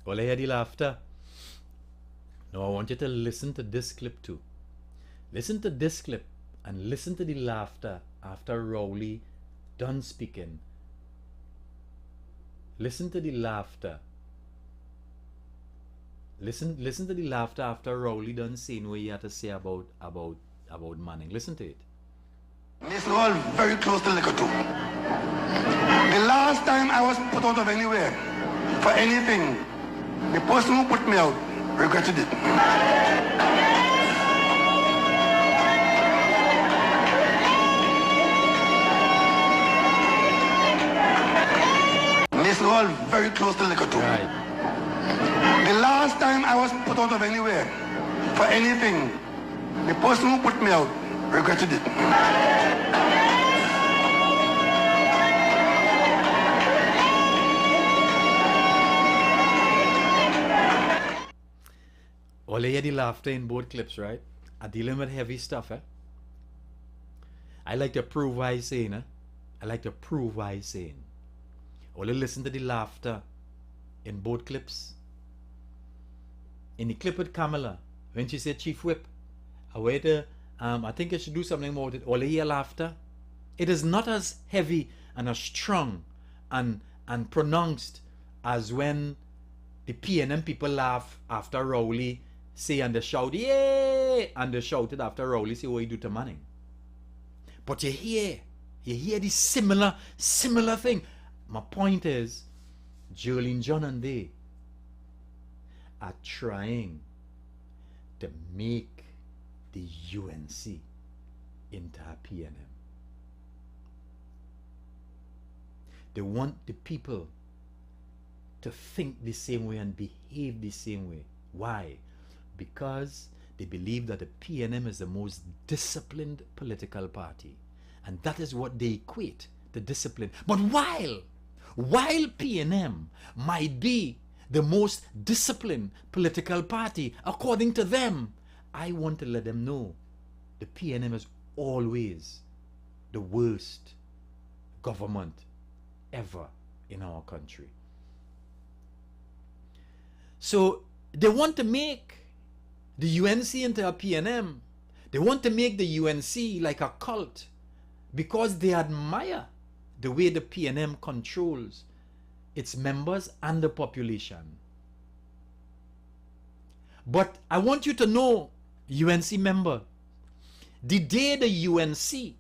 All I hear the laughter. Now I want you to listen to this clip too. Listen to this clip and listen to the laughter after Rowley done speaking. Listen to the laughter. Listen to the laughter after Rowley done saying what he had to say about Manning. Listen to it. It's all very close to liquor too. The last time I was put out of anywhere for anything, the person who put me out regretted it. It's all very close to liquor too. Right. The last time I was put out of anywhere for anything, the person who put me out regretted it. All I hear the laughter in both clips, right? I'm dealing with heavy stuff, eh? I like to prove what he's saying, eh? I like to prove what he's saying. Only listen to the laughter in both clips. In the clip with Kamala, when she said Chief Whip, I think I should do something more with it. All the hear laughter. It is not as heavy and as strong and pronounced as when the PNM people laugh after Rowley say and they shout, yay! And they shouted after Rowley say what he do to Manning. But you hear the similar thing. My point is, Jolene John and they are trying to make the UNC into a PNM. They want the people to think the same way and behave the same way. Why? Because they believe that the PNM is the most disciplined political party. And that is what they equate, the discipline. But while PNM might be the most disciplined political party, according to them, I want to let them know the PNM is always the worst government ever in our country. So they want to make the UNC into a PNM. They want to make the UNC like a cult because they admire the way the PNM controls its members and the population. But I want you to know, UNC member, the day the UNC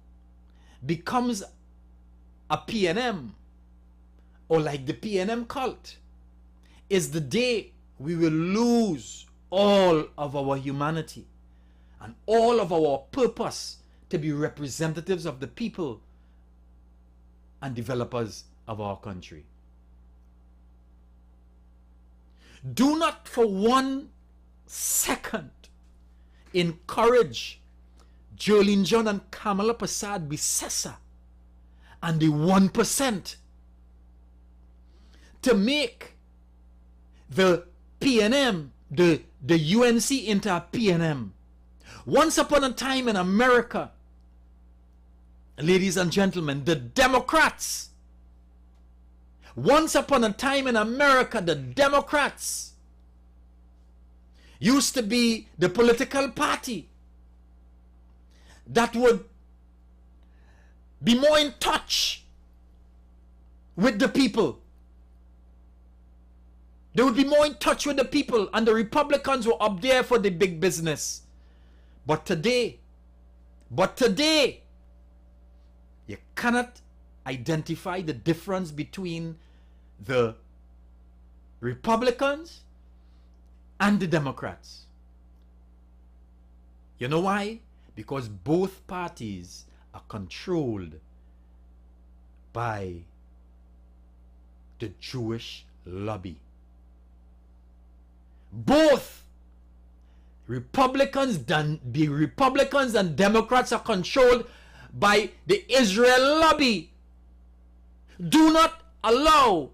becomes a PNM, or like the PNM cult, is the day we will lose all of our humanity and all of our purpose to be representatives of the people and developers of our country. Do not for 1 second encourage Jolene John and Kamala Persad-Bisessar and the 1% to make the PNM, the UNC into a PNM. Once upon a time in America, ladies and gentlemen, the Democrats, once upon a time in America, the Democrats used to be the political party that would be more in touch with the people. They would be more in touch with the people, and the Republicans were up there for the big business. But today, you cannot identify the difference between the Republicans and the Democrats. You know why? Because both parties are controlled by the Jewish lobby. Both Republicans and Democrats are controlled by the Israel lobby. Do not allow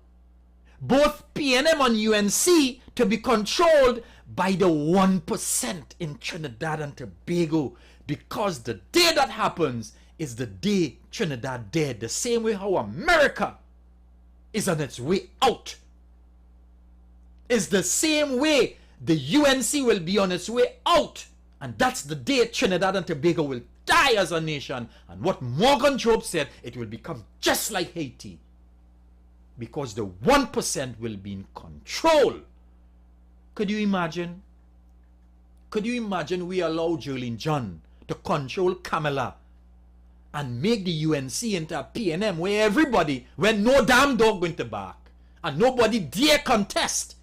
both PNM and UNC to be controlled by the 1% in Trinidad and Tobago, because the day that happens is the day Trinidad dead. The same way how America is on its way out. Is the same way the UNC will be on its way out. And that's the day Trinidad and Tobago will die as a nation. And what Morgan Job said, it will become just like Haiti. Because the 1% will be in control. Could you imagine? Could you imagine we allow Jolene John to control Kamala and make the UNC into a PNM where no damn dog going to bark and nobody dare contest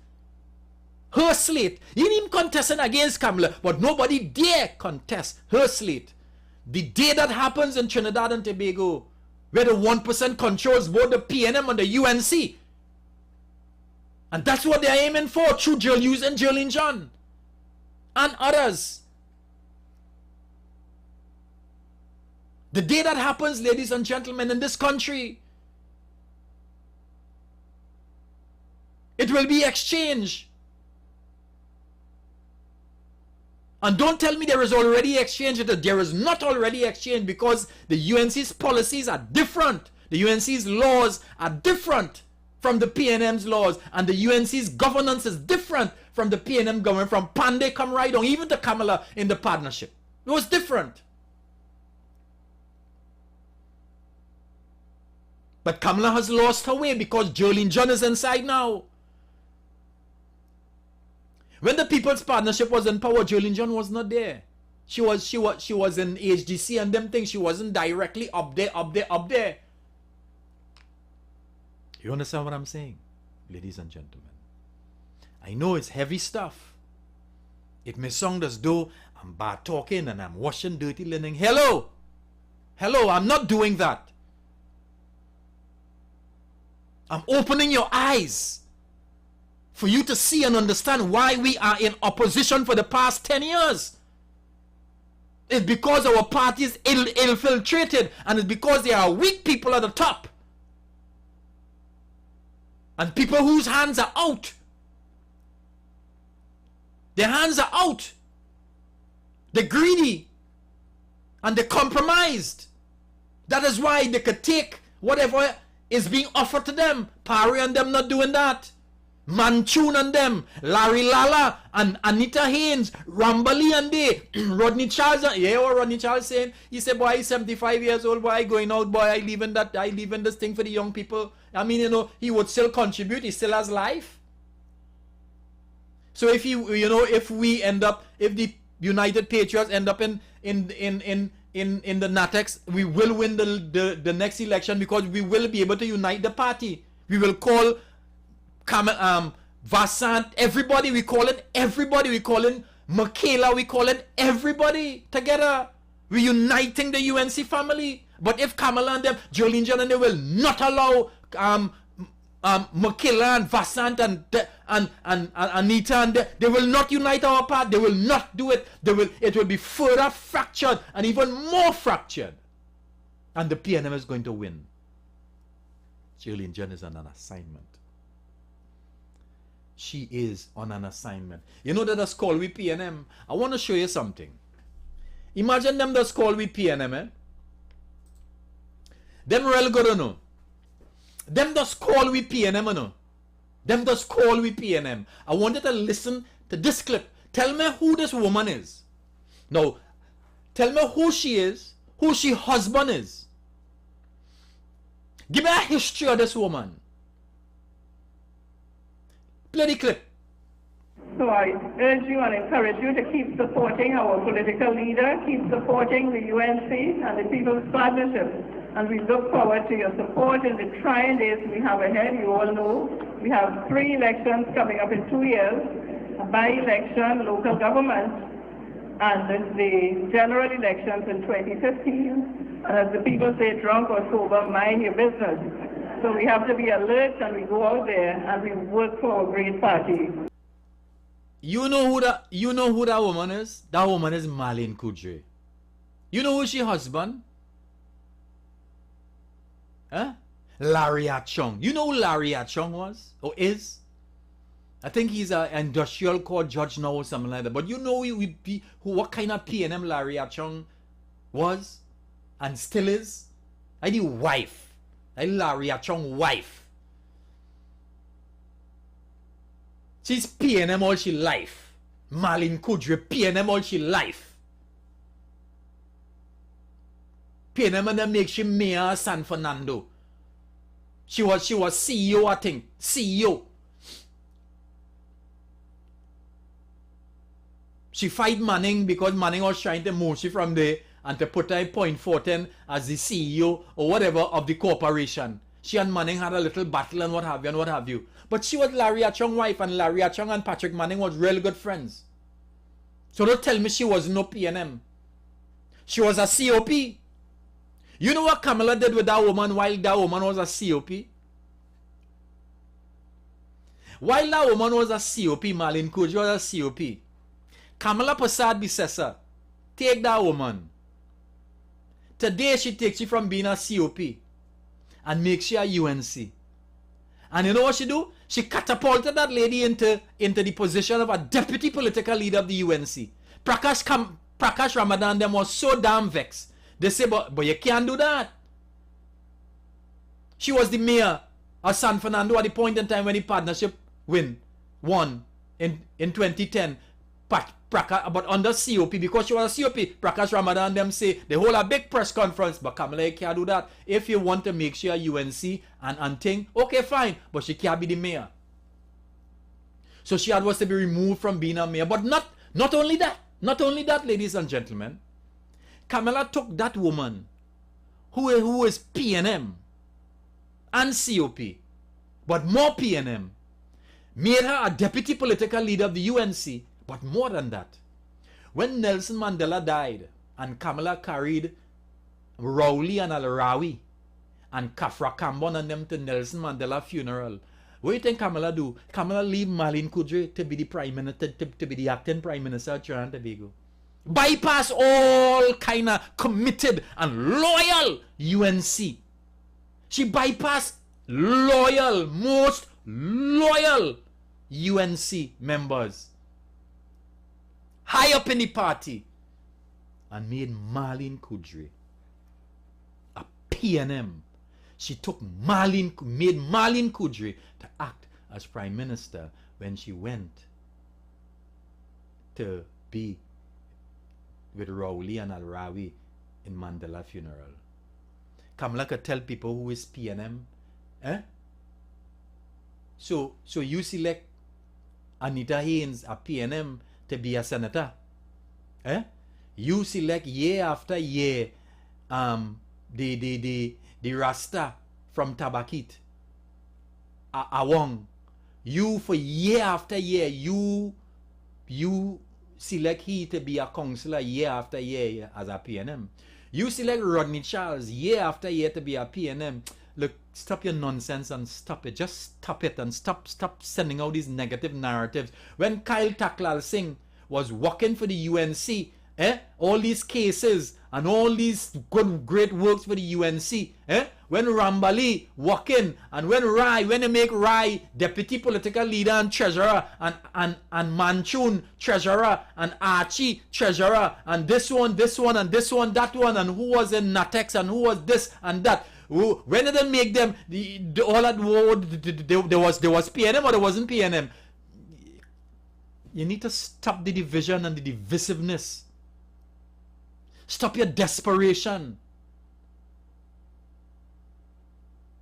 her slate? You didn't even contesting against Kamala, but nobody dare contest her slate. The day that happens in Trinidad and Tobago, where the 1% controls both the PNM and the UNC. And that's what they're aiming for through Julius and Jolene John and others. The day that happens, ladies and gentlemen, in this country, it will be exchange. And don't tell me there is already exchange. There is not already exchange, because the UNC's policies are different. The UNC's laws are different. from the PNM's laws, and the UNC's governance is different from the PNM government, from Pandey come right on, even to Kamala in the partnership. It was different. But Kamala has lost her way because Jolene John is inside now. When the People's Partnership was in power, Jolene John was not there. She was in HDC and them things. She wasn't directly up there. You understand what I'm saying, ladies and gentlemen? I know it's heavy stuff. It may sound as though I'm bad talking and I'm washing dirty linen. Hello, I'm not doing that. I'm opening your eyes for you to see and understand why we are in opposition for the past 10 years. It's because our party is infiltrated, and it's because there are weak people at the top. And people whose hands are out. Their hands are out. They're greedy. And they're compromised. That is why they could take whatever is being offered to them. Parry and them not doing that. Manchun and them. Larry Lala and Anita Haynes. Rambali and they. Rodney Charles. Yeah, what Rodney Charles saying? He said, boy, he's 75 years old. Boy, going out. Boy, I leaving this thing for the young people. I mean, you know, he would still contribute. He still has life. So if if the United Patriots end up in the NATEX, we will win the next election because we will be able to unite the party. We will call Vassant, everybody, we call it everybody. We call it Michaela, we call it everybody together. We're uniting the UNC family. But if Kamala and them, Jolene John and they will not allow Michaela and Vassant and Anita and they will not unite our party. They will not do it. It will be further fractured and even more fractured. And the PNM is going to win. Jolene John is on an assignment. She is on an assignment. You know that that's called we PNM. I want to show you something. Imagine them that's called we PNM, eh? Them real good, no? Them just call we PNM, no? Them just call we PNM. I want you to listen to this clip. Tell me who this woman is. No, tell me who she is, who she husband is. Give me a history of this woman. Play the clip. So I urge you and encourage you to keep supporting our political leader, keep supporting the UNC and the People's Partnership. And we look forward to your support in the trying days we have ahead. You all know we have 3 elections coming up in 2 years, a by-election, local government, and the general elections in 2015. And as the people say, drunk or sober, mind your business. So we have to be alert and we go out there and we work for a great party. You know who that woman is? That woman is Marlene Kudre. You know who she husband? Huh? Larry Achong. You know who Larry Achong was? Or is? I think he's an industrial court judge now or something like that. But you know what kind of PNM Larry Achong was? And still is? I the wife. Larry Achong wife. She's PNM all she life. Marlene Kudre PNM all she life. PNM and them make she mayor of San Fernando. She was CEO, I think. CEO. She fight Manning because Manning was trying to move she from there and to put her in Point Fortin as the CEO or whatever of the corporation. She and Manning had a little battle and what have you. But she was Larry Achong's wife, and Larry Achong and Patrick Manning was really good friends. So don't tell me she was no PNM. She was a COP. You know what Kamala did with that woman while that woman was a COP? While that woman was a COP, Marlene Kudre was a COP. Kamala persad-bisessar take that woman. Today she takes you from being a COP and makes you a UNC. And you know what she do? She catapulted that lady into the position of a deputy political leader of the UNC. Prakash Ramadan them was so damn vexed. They say, but you can't do that. She was the mayor San Fernando at the point in time when the partnership won in 2010. But under COP, because she was a COP, Prakash Ramadan them say they hold a big press conference, but Kamala can't do that. If you want to make sure UNC and thing, okay, fine, but she can't be the mayor. So she was to be removed from being a mayor. But not only that, ladies and gentlemen, Kamala took that woman who is PNM and COP, but more PNM, made her a deputy political leader of the UNC. But more than that, when Nelson Mandela died and Kamala carried Rowley and Al-Rawi and Kafra Kambon and them to Nelson Mandela funeral, what do you think Kamala do? Kamala leave Marlene Kudre to be the prime minister, to be the acting prime minister of Trinidad and Tobago. Bypass all kind of committed and loyal UNC. She bypassed most loyal UNC members high up in the party and made Marlene Kudre a PNM. She made Marlene Kudre to act as prime minister when she went to be with Rowley and Al-Rawi in Mandela funeral. Kamala could tell people who is PNM. So you select Anita Haynes a PNM to be a senator. You select year after year the Rasta from Tabakit, Awang. You for year after year you select he to be a councillor year after year as a PNM. You select Rodney Charles year after year to be a PNM. Look, stop your nonsense and stop it. Just stop it and stop sending out these negative narratives. When Kyle Taklal Singh was working for the UNC, all these cases and all these great works for the UNC, when Rambali working and when they make Rai deputy political leader and treasurer and Manchun treasurer and Archie treasurer and this one and this one, that one, and who was in Natex and who was this and that. When did they make them all at war? There was PNM or there wasn't PNM? You need to stop the division and the divisiveness. Stop your desperation.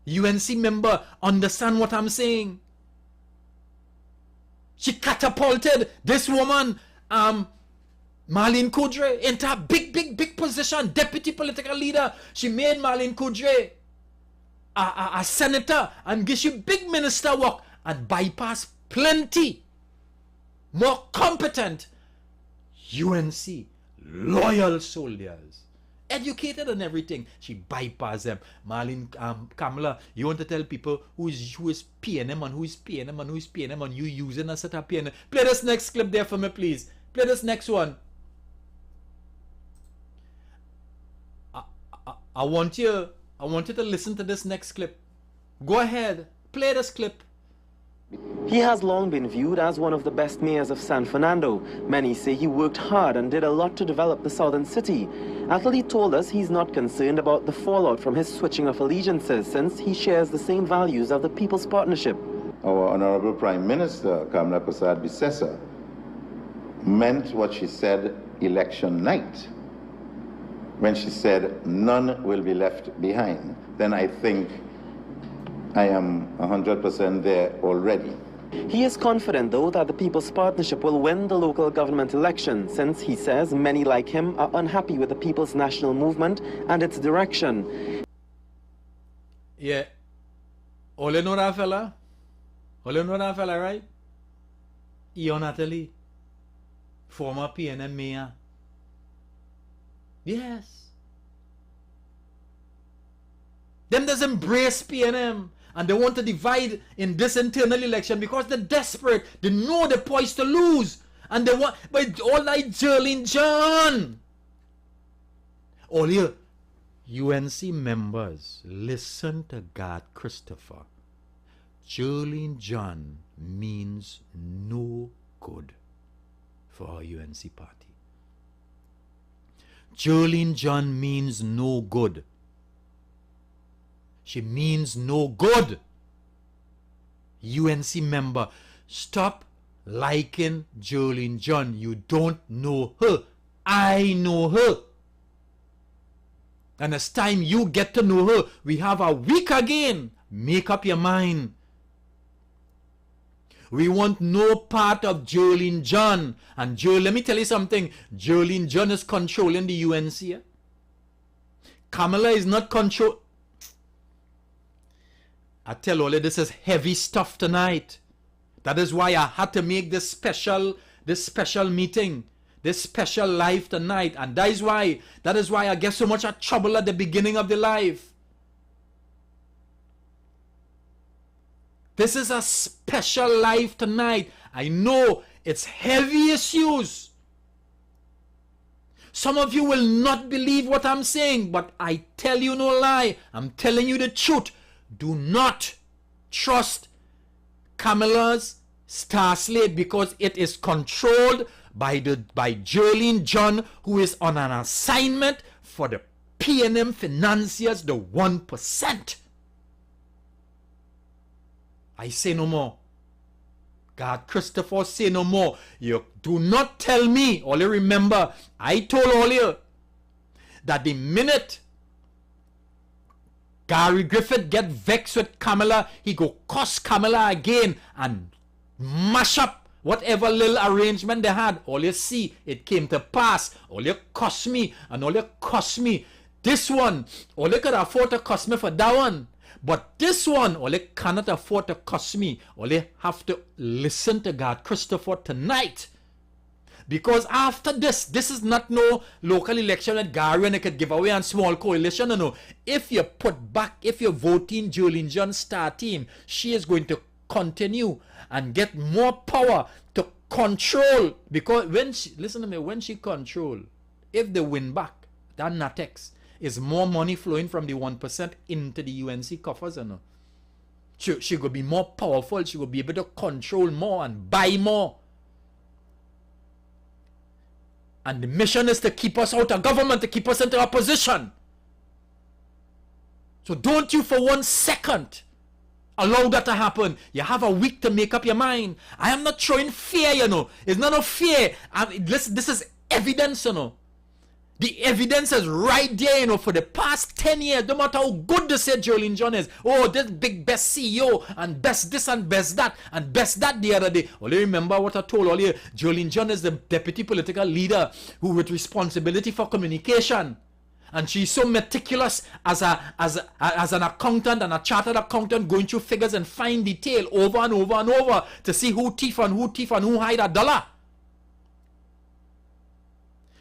UNC member, understand what I'm saying. She catapulted this woman, Marlene Kudre, into a big position, deputy political leader. She made Marlene Kudre a senator and gives you big minister work and bypass plenty more competent UNC loyal soldiers, educated and everything. She bypassed them. Marlene, Kamala, you want to tell people who is PNM and who is PNM and who is PNM and you using a set of PNM. Play this next clip there for me, please. Play this next one. I want you to listen to this next clip. Go ahead, play this clip. He has long been viewed as one of the best mayors of San Fernando. Many say he worked hard and did a lot to develop the southern city. Atlee told us he's not concerned about the fallout from his switching of allegiances since he shares the same values of the People's Partnership. Our Honorable Prime Minister, Kamala Persad-Bisessar, meant what she said election night when she said none will be left behind. Then I think I am 100% there already. He is confident, though, that the People's Partnership will win the local government election, since he says many like him are unhappy with the People's National Movement and its direction. Yeah. All you know that fella? Right? Ian Atlee, former PNM mayor. Yes. Them does embrace PNM. And they want to divide in this internal election because they're desperate. They know they're poised to lose. And they want, but all like Jerlyn John. All you UNC members, listen to God Christopher. Jerlyn John means no good for our UNC party. Jerlyn John means no good. She means no good. UNC member, stop liking Jolene John. You don't know her. I know her. And it's time you get to know her. We have a week again. Make up your mind. We want no part of Jolene John. And let me tell you something. Jolene John is controlling the UNC. Eh? Kamala is not control. I tell all of this is heavy stuff tonight. That is why I had to make this special meeting, this special live tonight. And that is why I get so much of trouble at the beginning of the live. This is a special live tonight. I know it's heavy issues. Some of you will not believe what I'm saying, but I tell you no lie. I'm telling you the truth. Do not trust Kamala's star slate because it is controlled by Jolene John, who is on an assignment for the PNM financiers, the 1%. I say no more. God, Christopher, say no more. You do not tell me. Only remember, I told all you that the minute Gary Griffith get vexed with Kamala, he go cuss Kamala again and mash up whatever little arrangement they had. All you see, it came to pass. All you cuss me and all you cuss me. This one, all you could afford to cuss me for that one. But this one, all you cannot afford to cuss me. All you have to listen to God Christopher tonight. Because after this is not no local election that Gary and they could give away and small coalition. No. If you vote in Jolene John's star team, she is going to continue and get more power to control. Because when she control, if they win back, that Natex is more money flowing from the 1% into the UNC coffers. No. She could be more powerful. She will be able to control more and buy more. And the mission is to keep us out of government, to keep us into opposition. So don't you for 1 second allow that to happen. You have a week to make up your mind. I am not throwing fear, you know. It's not a fear. This is evidence, you know. The evidence is right there, you know, for the past 10 years. No matter how good they say Jolene John is. Oh, this big best CEO and best this and best that and best that the other day. Only remember what I told all you. Jolene John is the deputy political leader who with responsibility for communication. And she's so meticulous as an accountant and a chartered accountant going through figures and fine detail over and over and over to see who thief and who hide a dollar.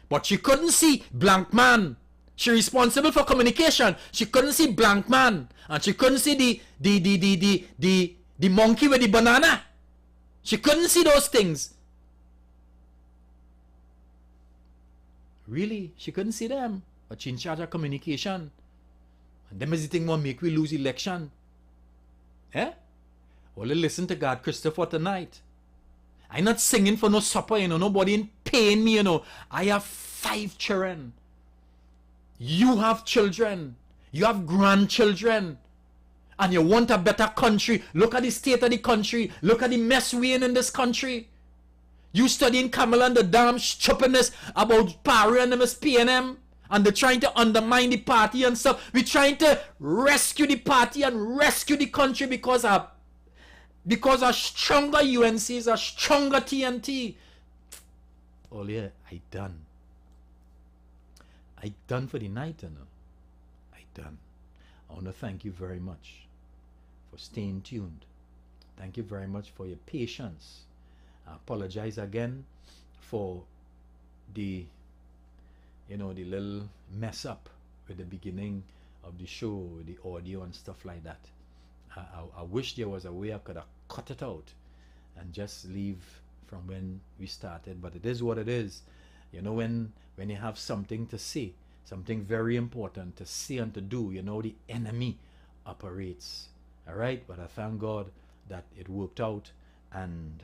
But she couldn't see blank man. She responsible for communication. She couldn't see blank man. And she couldn't see the monkey with the banana. She couldn't see those things. Really, she couldn't see them. But she in charge of communication. And them is the thing will make we lose election. Eh? Well, listen to God Christopher tonight. I'm not singing for no supper, you know. Nobody in paying me, you know. I have 5 children. You have children. You have grandchildren. And you want a better country. Look at the state of the country. Look at the mess we're in this country. You studying Kamala and the damn stupidness about Parry and MS PNM. And they're trying to undermine the party and stuff. We're trying to rescue the party and rescue the country because a stronger UNC is a stronger TNT. Oh yeah, I done. I done for the night, you know. I done. I want to thank you very much for staying tuned. Thank you very much for your patience. I apologize again for the little mess up with the beginning of the show, the audio and stuff like that. I wish there was a way I could have cut it out and just leave from when we started, but it is what it is. You know, when you have something to say, something very important to say and to do, you know, the enemy operates. All right, but I thank God that it worked out, and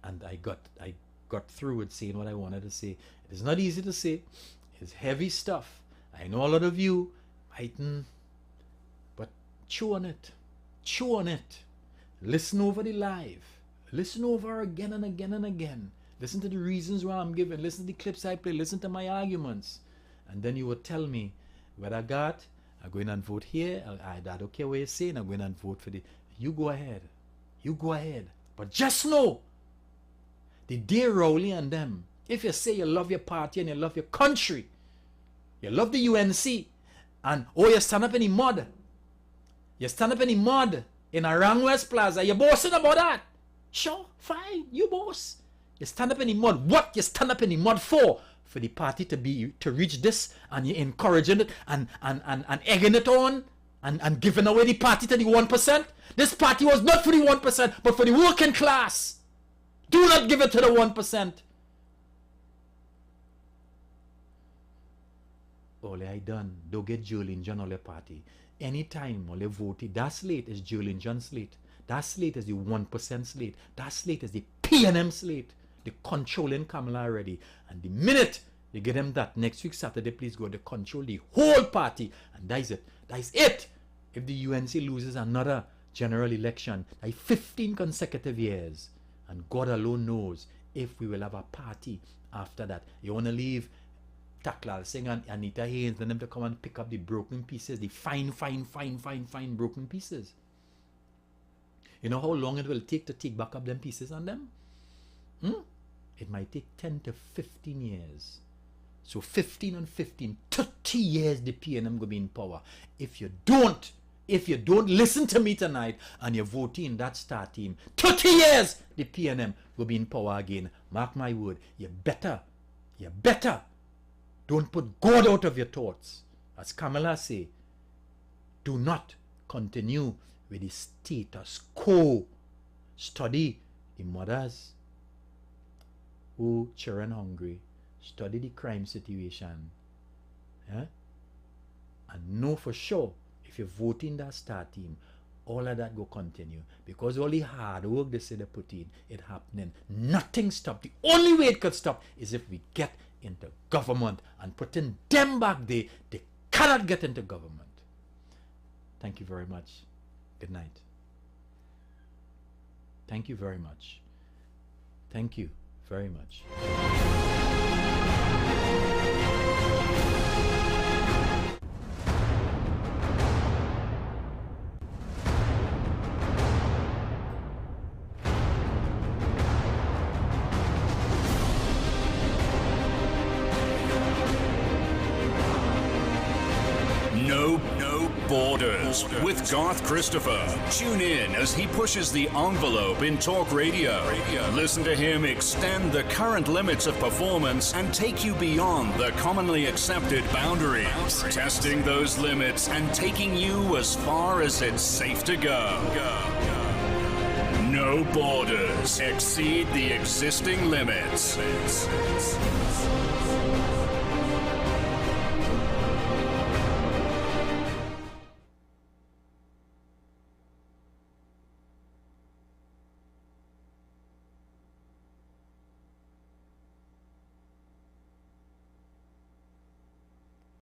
I got through with saying what I wanted to say. It is not easy to say. It's heavy stuff. I know a lot of you mightn't, but chew on it. Chew on it. Listen over the live. Listen over again and again and again. Listen to the reasons why I'm giving. Listen to the clips I play. Listen to my arguments. And then you will tell me whether I'm going and vote here. I don't care what you're saying. I'm going and vote for the... You go ahead. You go ahead. But just know, the dear Rowley and them, if you say you love your party and you love your country, you love the UNC, and you stand up in the mud. You stand up in the mud in Arang West Plaza. You're boasting about that. Sure, fine, you boast. You stand up in the mud. What you stand up in the mud for? For the party to reach this, and you're encouraging it and egging it on and giving away the party to the 1%. This party was not for the 1%, but for the working class. Do not give it to the 1%. All I done, don't get Jolene John on the party. Anytime all they voted, that slate is Jolene John slate. That slate is the 1% slate. That slate is the PNM slate. The controlling Kamala already. And the minute you get them that next week Saturday, please go to control the whole party. And that is it. That is it. If the UNC loses another general election, like 15 consecutive years, and God alone knows if we will have a party after that. You want to leave Taklal Singh and Anita Haynes and them to come and pick up the broken pieces, the fine broken pieces. You know how long it will take to take back up them pieces on them? It might take 10 to 15 years. So 15 and 15, 30 years the PNM will be in power. If you don't listen to me tonight and you're voting that star team, 30 years the PNM will be in power again. Mark my word, you better don't put God out of your thoughts. As Kamala say, do not continue with the status quo. Study the mothers who children hungry. Study the crime situation. And know for sure, if you're voting that star team, all of that will continue. Because all the hard work they say they put in, it happening. Nothing stop. The only way it could stop is if we get into government and putting them back there. They cannot get into government. Thank you very much. Good night. Thank you very much. Thank you very much. No borders with Garth Christopher. Tune in as he pushes the envelope in talk radio. Listen to him extend the current limits of performance and take you beyond the commonly accepted boundaries, testing those limits and taking you as far as it's safe to go. No borders exceed the existing limits.